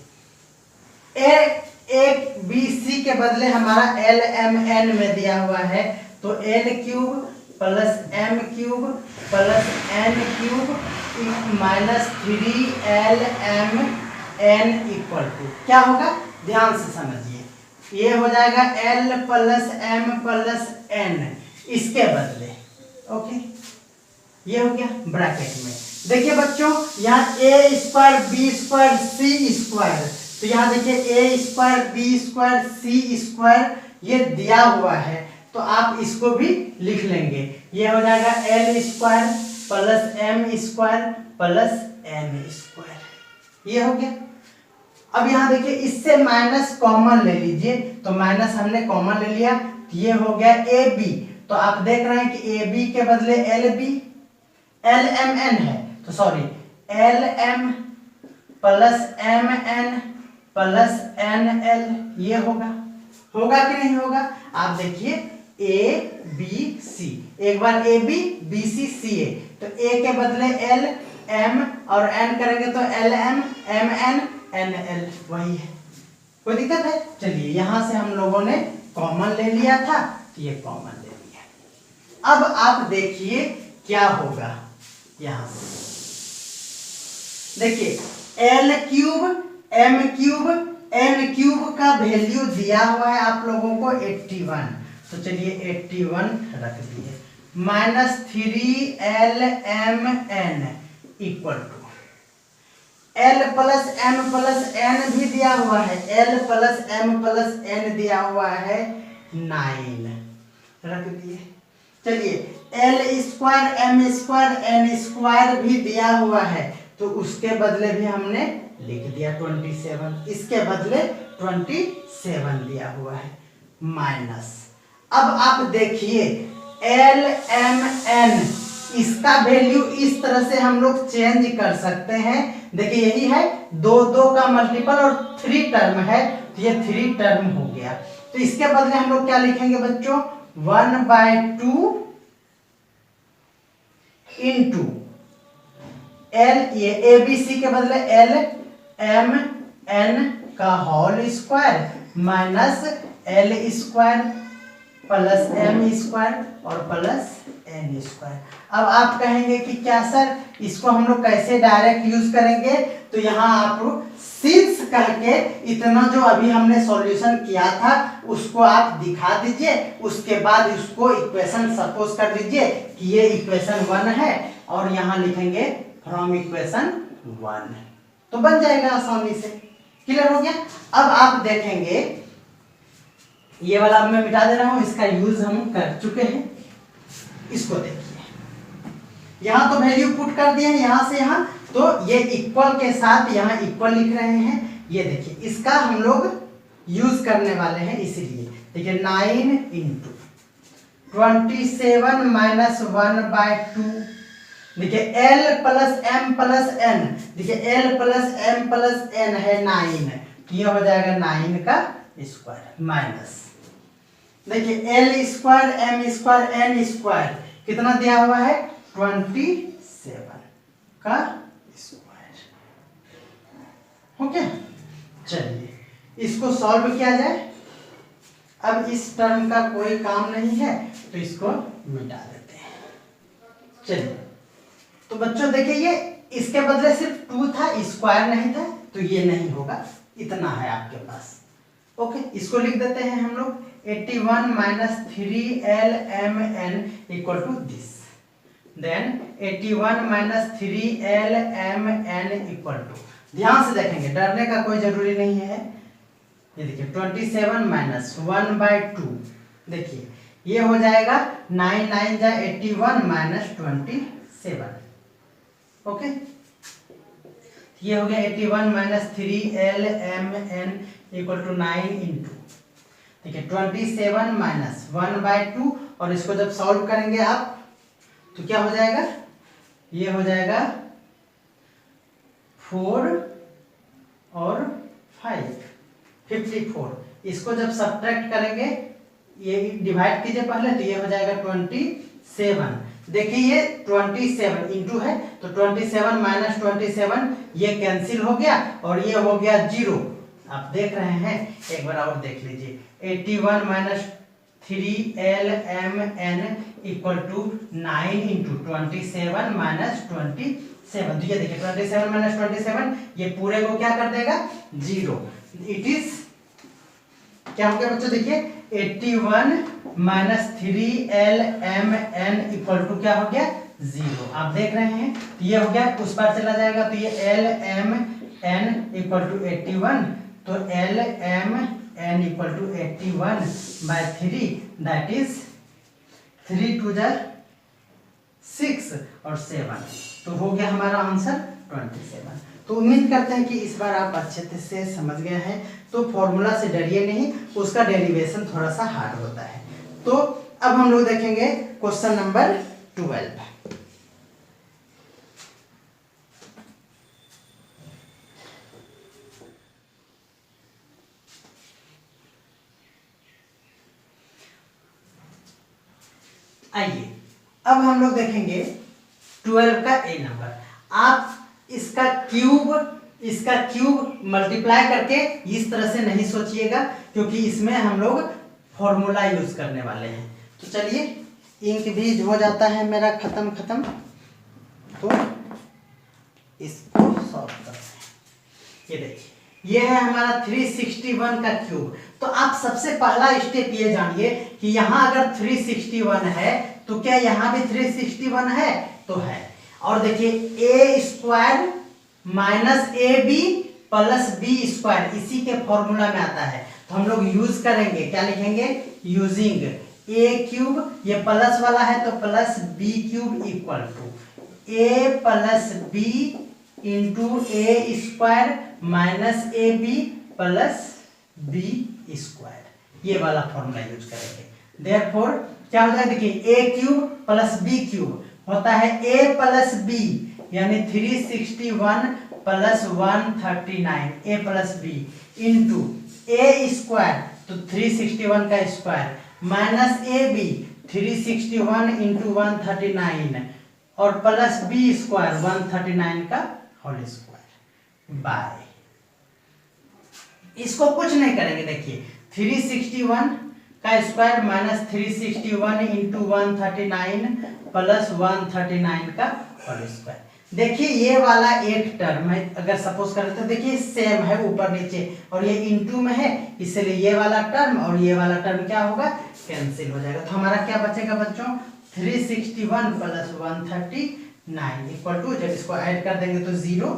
एक BC के बदले हमारा LMN में दिया हुआ है, तो L cube plus M cube plus N cube minus 3LMN equal to क्या होगा, ध्यान से समझिए, ये हो जाएगा L plus M plus N, इसके बदले ओके, ये हो गया ब्रैकेट में। देखिए बच्चों यहाँ A square B square C square, तो यहाँ देखिए A square B square C square ये दिया हुआ है, तो आप इसको भी लिख लेंगे, ये हो जाएगा L square plus M square plus N square, ये हो गया। अब यहाँ देखिए इससे माइनस कॉमन ले लीजिए, तो माइनस हमने कॉमन ले लिया, तो ये हो गया AB, तो आप देख रहे हैं कि AB के बदले LB, LMN है तो sorry LM plus MN plus NL, ये होगा कि नहीं होगा, आप देखिए ABC, एक बार AB BC CA, तो A के बदले L M और N करेंगे तो LM MN NL, वही है, कोई दिक्कत है। चलिए यहाँ से हम लोगों ने कॉमन ले लिया था, तो ये कॉमन ले लिया। अब आप देखिए क्या होगा, यहाँ से देखिए L cube M cube N cube का वैल्यू दिया हुआ है आप लोगों को 81, तो चलिए 81 रख दिए, minus 3LMN equal to L plus M plus N भी दिया हुआ है, L plus M plus N दिया हुआ है 9 रख दिए। चलिए L square M square N square भी दिया हुआ है, तो उसके बदले भी हमने लिख दिया 27, इसके बदले 27 दिया हुआ है माइनस। अब आप देखिए LMN, इसका वैल्यू इस तरह से हम लोग चेंज कर सकते हैं। देखिए यही है 2 का मल्टीपल और 3 टर्म है, तो ये 3 टर्म हो गया, तो इसके बदले हम लोग क्या लिखेंगे बच्चों, 1/2 इंटू L, ये ABC के बदले LMN का whole square minus L square plus M square और प्लस N स्क्वायर। अब आप कहेंगे कि क्या सर इसको हम लोग कैसे डायरेक्ट यूज करेंगे, तो यहाँ आप सिंस कह के इतना जो अभी हमने सॉल्यूशन किया था उसको आप दिखा दीजिए, उसके बाद उसको इक्वेशन सपोज कर दीजिए कि ये इक्वेशन 1 है और यहाँ लिखेंगे फ्रॉम इक्वेशन 1, तो बन जाएगा आसानी से। क्लियर हो गया। अब आप देखेंगे ये वाला अब मैं मिटा दे रहा हूँ, इसका यूज हम कर चुके हैं। इसको देखिए, यहाँ तो वैल्यू पुट कर दिए हैं यहाँ से यहाँ, तो ये इक्वल के साथ यहाँ इक्वल लिख रहे हैं। ये देखिए इसका हम लोग यूज करने वाले हैं, इसीलिए देखिए 9 इंटू 27 माइनस 1/2। देखिए l plus m plus n, देखिए l plus m plus n है 9, ये हो जाएगा 9 का स्क्वायर माइनस, देखिए l square m square n square कितना दिया हुआ है 27 का स्क्वायर। ओके, चलिए इसको सॉल्व किया जाए। अब इस टर्म का कोई काम नहीं है तो इसको मिटा देते हैं। चलिए तो बच्चों देखिए, ये इसके बदले सिर्फ 2 था, स्क्वायर नहीं था, तो ये नहीं होगा, इतना है आपके पास। ओके, इसको लिख देते हैं हम लोग 81 minus 3lmn equal to this, then 81 minus 3lmn equal to, ध्यान से देखेंगे, डरने का कोई जरूरी नहीं है। ये देखिए 27 माइनस 1/2, देखिए ये हो जाएगा 9 9 जा 81 माइनस 27। ओके, ये हो गया 81 minus 3lmn equal to 9 into, देखिए 27 माइनस 1/2, और इसको जब सॉल्व करेंगे आप तो क्या हो जाएगा, ये हो जाएगा 4 और 5 54। इसको जब सब्ट्रैक्ट करेंगे, ये डिवाइड कीजिए पहले, तो ये हो जाएगा 27। देखिए ये 27 इंटू है, तो 27 माइनस 27 ये कैंसिल हो गया और ये हो गया 0। आप देख रहे हैं, एक बार और देख लीजिए, 81 minus 3lmn equal to 9 into 27 minus 27। तो ये देखिए 27 माइनस 27 ये पूरे को क्या कर देगा 0। इट इज क्या हो गया बच्चों, देखिए 81 माइनस 3lmn इक्वल टू क्या हो गया 0। आप देख रहे हैं, तो ये हो गया, उस पार चला जाएगा तो ये lmn इक्वल टू 81, तो lmn equal to 81/3, that is 3 2 जा 6 और 7, तो हो गया हमारा आंसर 27। तो उम्मीद करते हैं कि इस बार आप अच्छे से समझ गए हैं। तो फॉर्मूला से डरिए नहीं, उसका डेरिवेशन थोड़ा सा हार्ड होता है। तो अब हम लोग देखेंगे क्वेश्चन नंबर 12। आइए अब हम लोग देखेंगे 12 का ए नंबर। आप इसका क्यूब मल्टीप्लाई करके इस तरह से नहीं सोचिएगा, क्योंकि इसमें हम लोग फॉर्मूला यूज करने वाले हैं। तो चलिए, इंक भी हो जाता है मेरा खत्म, तो इसको सॉल्व करते हैं। ये देखिए, ये है हमारा 361 का क्यूब। तो आप सबसे पहला स्टेप ये जानिए कि यहाँ अगर 361 है तो क्या यहाँ भी 361 है, तो है। और देखिए a square minus A B plus B square इसी के फॉर्मूला में आता है, तो हम लोग यूज करेंगे, क्या लिखेंगे, यूजिंग ए क्यूब, ये प्लस वाला है तो plus B cube equal to A plus B into A square minus A B plus B square, ये वाला फॉर्मूला यूज करेंगे। देयरफॉर क्या होता है, देखिए ए क्यूब प्लस बी क्यूब होता है ए प्लस बी, यानी 361 plus 139 A plus B into A square, तो 361 का स्क्वायर माइनस ए बी 361 इंटू 139 और प्लस बी स्क्वायर 139 का होल स्क्वायर बाय, इसको कुछ नहीं करेंगे। देखिए 361 का स्क्वायर माइनस 361 इंटू 139 प्लस 139 का होल स्क्वायर। देखिए ये वाला एक टर्म है, अगर सपोज करें तो देखिए सेम है ऊपर नीचे, और ये इनटू में है, इसलिए ये वाला टर्म और ये वाला टर्म क्या होगा, कैंसिल हो जाएगा। तो हमारा क्या बचेगा बच्चों, 361 प्लस 139 इक्वल टू, जब इसको ऐड कर देंगे तो 0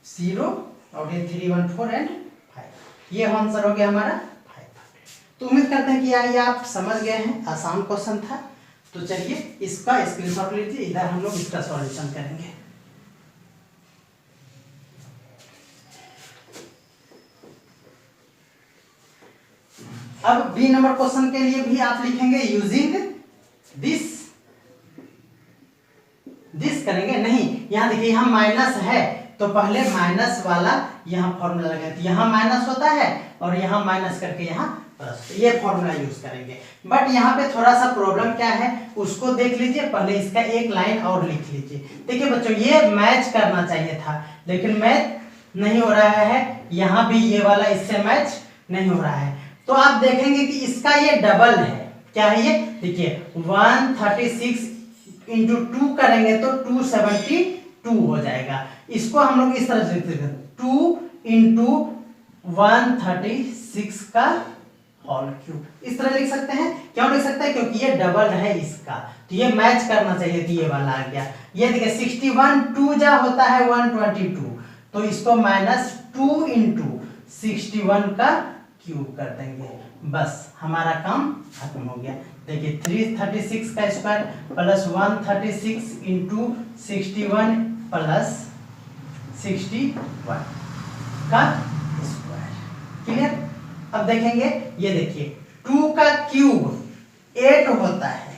0 और ये 3 1 4 एंड 5, ये आंसर हो गया हमारा 500। तो उम्मीद करते हैं कि ये आप समझ गए हैं, आसान क्वेश्चन था। तो चलिए इसका स्क्रीनशॉट लीजिए, इधर हम लोग इसका सॉल्यूशन करेंगे। अब बी नंबर क्वेश्चन के लिए भी आप लिखेंगे यूजिंग दिस करेंगे नहीं, यहाँ देखिए यहाँ माइनस है तो पहले माइनस वाला यहाँ फॉर्मूला लगाए, तो यहाँ माइनस होता है और यहाँ माइनस करके यहाँ प्लस, ये फॉर्मूला यूज करेंगे। बट यहाँ पे थोड़ा सा प्रॉब्लम क्या है उसको देख लीजिए, पहले इसका एक लाइन और लिख लीजिए। देखिए बच्चों ये मैच करना चाहिए था लेकिन मैच नहीं हो रहा है, यहाँ भी ये वाला इससे मैच नहीं हो रहा है। तो आप देखेंगे कि इसका ये डबल है, क्या है ये, देखिए 136 इंटू 2 करेंगे तो 272 हो जाएगा। इसको हम लोग इस तरह से लिख सकते हैं 2 इंटू 136 का होल क्यूब, इस तरह लिख सकते हैं। क्यों लिख सकते हैं, क्योंकि ये डबल है इसका, तो ये मैच करना चाहिए, तो ये वाला आ गया। ये देखिए 61 2 जा होता है 122, तो इसको माइनस 2 इंटू 61 का क्यूब कर देंगे, बस हमारा काम खत्म हो गया। देखिए 336 का स्क्वायर प्लस 136 इंटू 61 प्लस 61 का स्क्वायर, क्लियर। अब देखेंगे ये देखिए 2 का क्यूब 8 होता है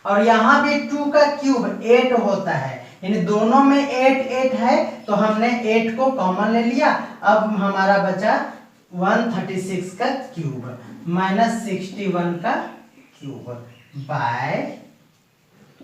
और यहाँ भी 2 का क्यूब 8 होता है, यानी दोनों में 8 8 है, तो हमने 8 को कॉमन ले लिया। अब हमारा बचा 136 का क्यूब माइनस 61 का क्यूब बाय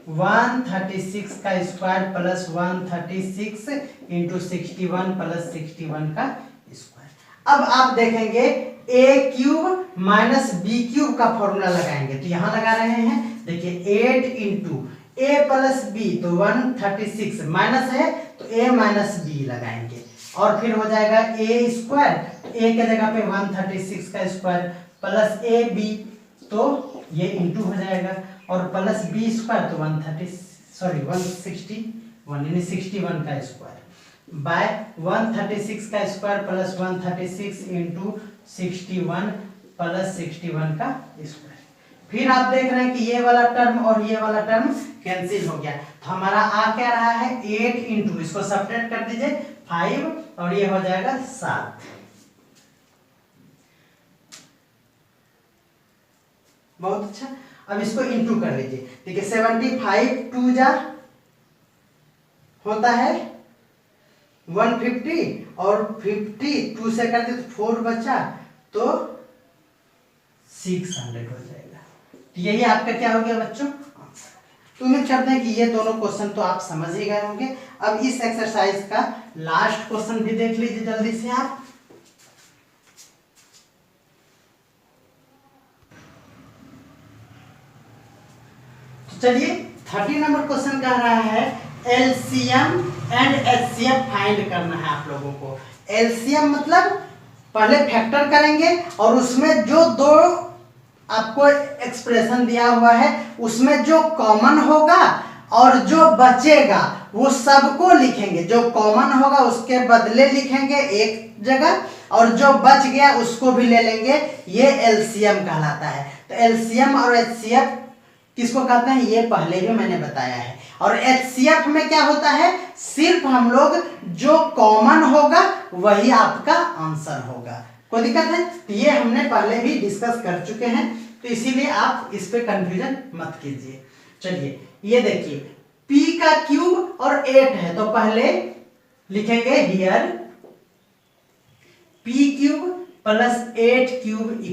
136 का स्क्वायर प्लस 136 इंटू 61 प्लस 61 का स्क्वायर। अब आप देखेंगे a cube minus B cube का फॉर्मूला लगाएंगे, तो यहां लगा रहे हैं, देखिए 8 इंटू ए प्लस बी, तो 136 माइनस है तो a माइनस बी लगाएंगे और फिर हो जाएगा a स्क्वायर, a के जगह पे 136 का स्क्वायर प्लस ए बी, तो ये इंटू हो जाएगा और प्लस बी स्क्वायर, तो 161 यानी 61 का स्क्वायर बाय 136 का स्क्वायर प्लस 136 इंटू 61 प्लस 61 का स्क्वायर। फिर आप देख रहे हैं कि ये वाला टर्म और ये वाला टर्म कैंसिल हो गया, तो हमारा आ क्या रहा है 8 इंटू, इसको सब्ट्रैक्ट कर दीजिए 5 और ये हो जाएगा 7। बहुत अच्छा। अब इसको इंटू कर लीजिए, देखिए 75 2 जा होता है 150 और 50 2 से कर दे तो 4 बचा, तो 600 हो जाएगा। तो यही आपका क्या हो गया बच्चों, तो उम्मीद करते हैं कि ये दोनों क्वेश्चन तो आप समझ ही गए होंगे। अब इस एक्सरसाइज का लास्ट क्वेश्चन भी देख लीजिए जल्दी से आप। तो चलिए 30 नंबर क्वेश्चन कह रहा है एलसीएम एंड एचसीएफ फाइंड करना है आप लोगों को। एलसीएम मतलब पहले फैक्टर करेंगे और उसमें जो दो आपको एक्सप्रेशन दिया हुआ है उसमें जो कॉमन होगा और जो बचेगा वो सबको लिखेंगे, जो कॉमन होगा उसके बदले लिखेंगे एक जगह और जो बच गया उसको भी ले लेंगे, ये एलसीएम कहलाता है। तो एलसीएम और एचसीएफ किसको कहते हैं ये पहले भी मैंने बताया है। और एचसीएफ में क्या होता है, सिर्फ हम लोग जो कॉमन होगा वही आपका आंसर होगा। कोई दिक्कत है, तो ये हमने पहले भी डिस्कस कर चुके हैं, तो इसीलिए आप इस पे कंफ्यूजन मत कीजिए। चलिए ये देखिए p का क्यूब और 8 है, तो पहले लिखेंगे here p cube plus 8 cube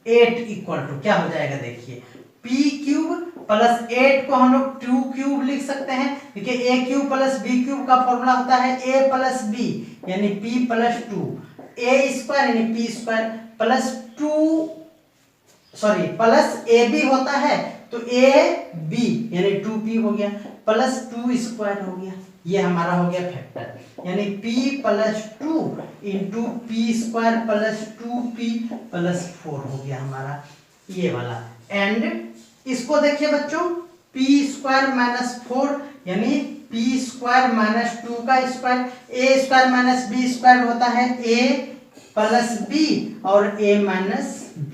8 equal to क्या हो जाएगा, देखिए p क्यूब प्लस 8 को हम लोग 2 क्यूब लिख सकते हैं। देखिए a cube plus b cube का फॉर्मूला होता है a प्लस b यानी p प्लस 2, a स्क्वायर यानी p square plus 2 plus A B होता है तो ए बी यानी 2p हो गया प्लस 2 स्क्वायर हो गया, ये हमारा हो गया फैक्टर, यानी p plus 2 into P square plus 2p plus 4 हो गया हमारा ये वाला। एंड इसको देखिए बच्चों p स्क्वायर माइनस 4 यानी p स्क्वायर माइनस 2 का square, a square minus b square होता है a प्लस b और a माइनस b।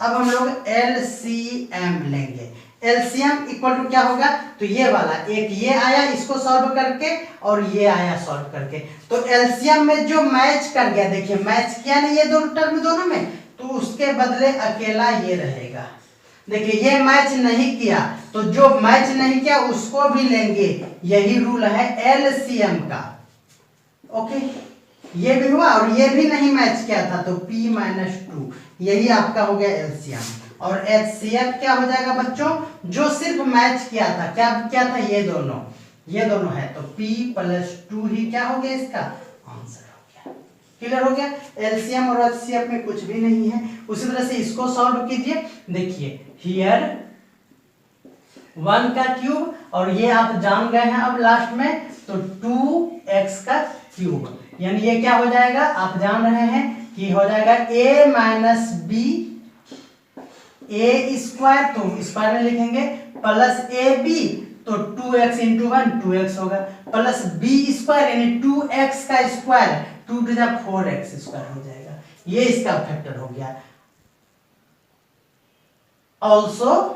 अब हम लोग एलसीएम लेंगे। एलसीएम इक्वल टू क्या होगा, तो ये वाला एक ये आया इसको सॉल्व करके और ये आया सॉल्व करके, तो एलसीएम में जो मैच कर गया, देखिए मैच किया नहीं ये दोनों टर्म दोनों में, तो उसके बदले अकेला ये रहेगा। देखिए ये मैच नहीं किया तो जो मैच नहीं किया उसको भी लेंगे, यही रूल है एलसीएम का। ओके, ये भी हुआ और ये भी नहीं मैच किया था तो P-2, यही आपका हो गया एलसीएम। और एचसीएफ क्या हो जाएगा बच्चों, जो सिर्फ मैच किया था, क्या था, ये दोनों है, तो P+2 ही क्या हो गया इसका आंसर हो गया। क्लियर हो गया, एलसीएम और एचसीएफ में कुछ भी नहीं है। उसी तरह से इसको सॉल्व कीजिए, देखिए हियर 1 का क्यूब और ये आप जान गए हैं अब लास्ट में, तो 2x का क्यूब, यानी ये क्या हो जाएगा, आप जान रहे हैं कि हो जाएगा a - b a स्क्वायर, तो स्क्वायर में लिखेंगे, प्लस ab, तो 2x × 1 2x होगा, प्लस b स्क्वायर यानी 2x का स्क्वायर, 2 × 4x स्क्वायर हो जाएगा। ये इसका फैक्टर हो गया। ऑल्सो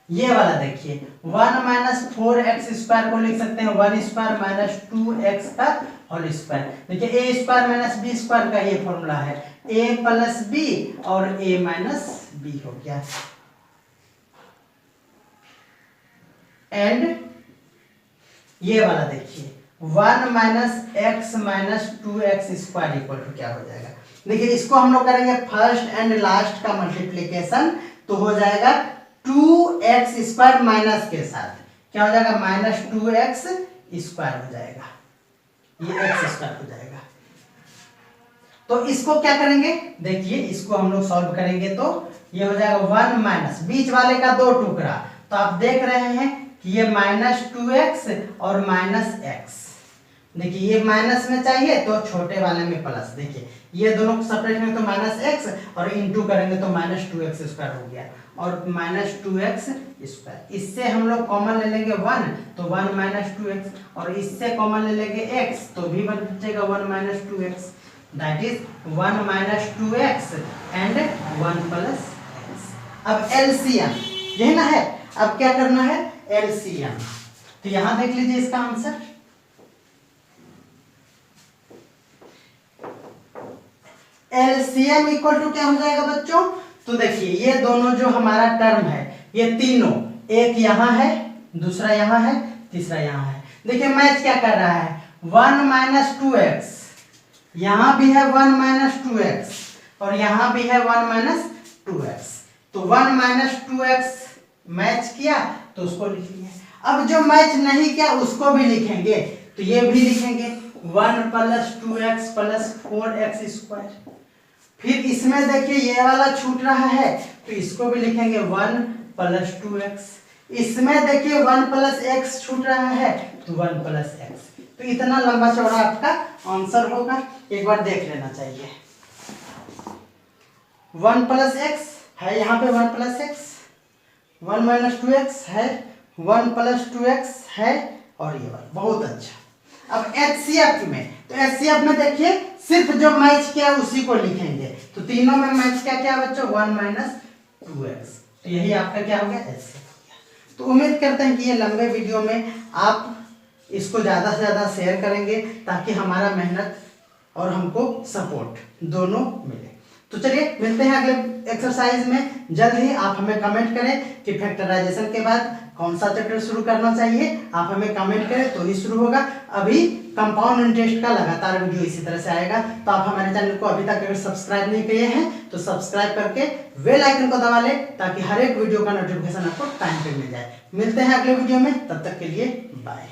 ये वाला देखिए 1 - 4x स्क्वायर को लिख सकते हैं 1 स्क्वायर - 2x का होल स्क्वायर। देखिए a स्क्वायर - b स्क्वायर का ये फॉर्मूला है, a + b और a - b हो गया। एंड ये वाला देखिए 1 - x - 2x square equal to क्या हो जाएगा। देखिए इसको हम लोग करेंगे फर्स्ट एंड लास्ट का मल्टीप्लीकेशन, तो हो जाएगा 2x स्क्वायर माइनस के साथ क्या हो जाएगा, -2x स्क्वायर हो जाएगा, ये x स्क्वायर हो जाएगा। तो इसको क्या करेंगे, देखिए इसको हम लोग सॉल्व करेंगे तो ये हो जाएगा 1 - बीच वाले का 2 टुकड़ा, तो आप देख रहे हैं कि ये -2x और -x, देखिए ये माइनस में चाहिए तो छोटे वाले में प्लस, देखिए ये दोनों को सेपरेट करेंगे तो -x और इनटू करेंगे तो -2x स्क्वायर हो गया, और -2x स्क्वायर, इससे हम लोग कॉमन ले लेंगे 1, तो 1 - 2x, और इससे कॉमन ले लेंगे x, तो भी बचेगा 1 - 2x, that is 1 - 2x and 1 + x। अब एलसीएम यही ना है, अब क्या करना है एलसीएम, तो यहां देख लीजिए इसका आंसर, एलसीएम इक्वल टू क्या हो जाएगा बच्चों, तो देखिए ये दोनों जो हमारा टर्म है ये तीनों, एक यहाँ है, दूसरा यहाँ है, तीसरा यहाँ है, देखिए मैच क्या कर रहा है 1 - 2x, यहाँ भी है 1 - 2x और यहाँ भी है 1 - 2x, तो 1 - 2x मैच किया तो उसको लिख लिया। अब जो मैच नहीं किया उसको भी लिखेंगे, तो ये भी लिखेंगे 1 + 2x + 4x स्क्वायर। फिर इसमें देखिए ये वाला छूट रहा है तो इसको भी लिखेंगे 1 + 2x। इसमें देखिए 1 + x छूट रहा है तो 1 + x। तो इतना लंबा चौड़ा आपका आंसर होगा, एक बार देख लेना चाहिए। 1 + x है यहाँ पे 1 + x, 1 - 2x है, 1 + 2x है, और ये वाला बहुत अच्छा। अब एचसीएफ में, तो एचसीएफ में देखिए सिर्फ जो मैच किया उसी को लिखेंगे, तो तीनों में मैच क्या क्या बच्चों 1 - 2x, तो यही आपका क्या हो गया एचसीएफ हो गया। तो उम्मीद करते हैं कि ये लंबे वीडियो में आप इसको ज़्यादा से ज़्यादा शेयर करेंगे ताकि हमारा मेहनत और हमको सपोर्ट दोनों मिले। तो चलिए मिलते हैं अगले एक्सरसाइज में जल्द ही। आप हमें कमेंट करें कि फैक्टराइजेशन के बाद कौन सा चैप्टर शुरू करना चाहिए, आप हमें कमेंट करें तो ही शुरू होगा। अभी कंपाउंड इंटरेस्ट का लगातार वीडियो इसी तरह से आएगा, तो आप हमारे चैनल को अभी तक अगर सब्सक्राइब नहीं किए हैं तो सब्सक्राइब करके बेल आइकन को दबा लें ताकि हर एक वीडियो का नोटिफिकेशन आपको टाइम पे मिल जाए। मिलते हैं अगले वीडियो में, तब तक के लिए बाय।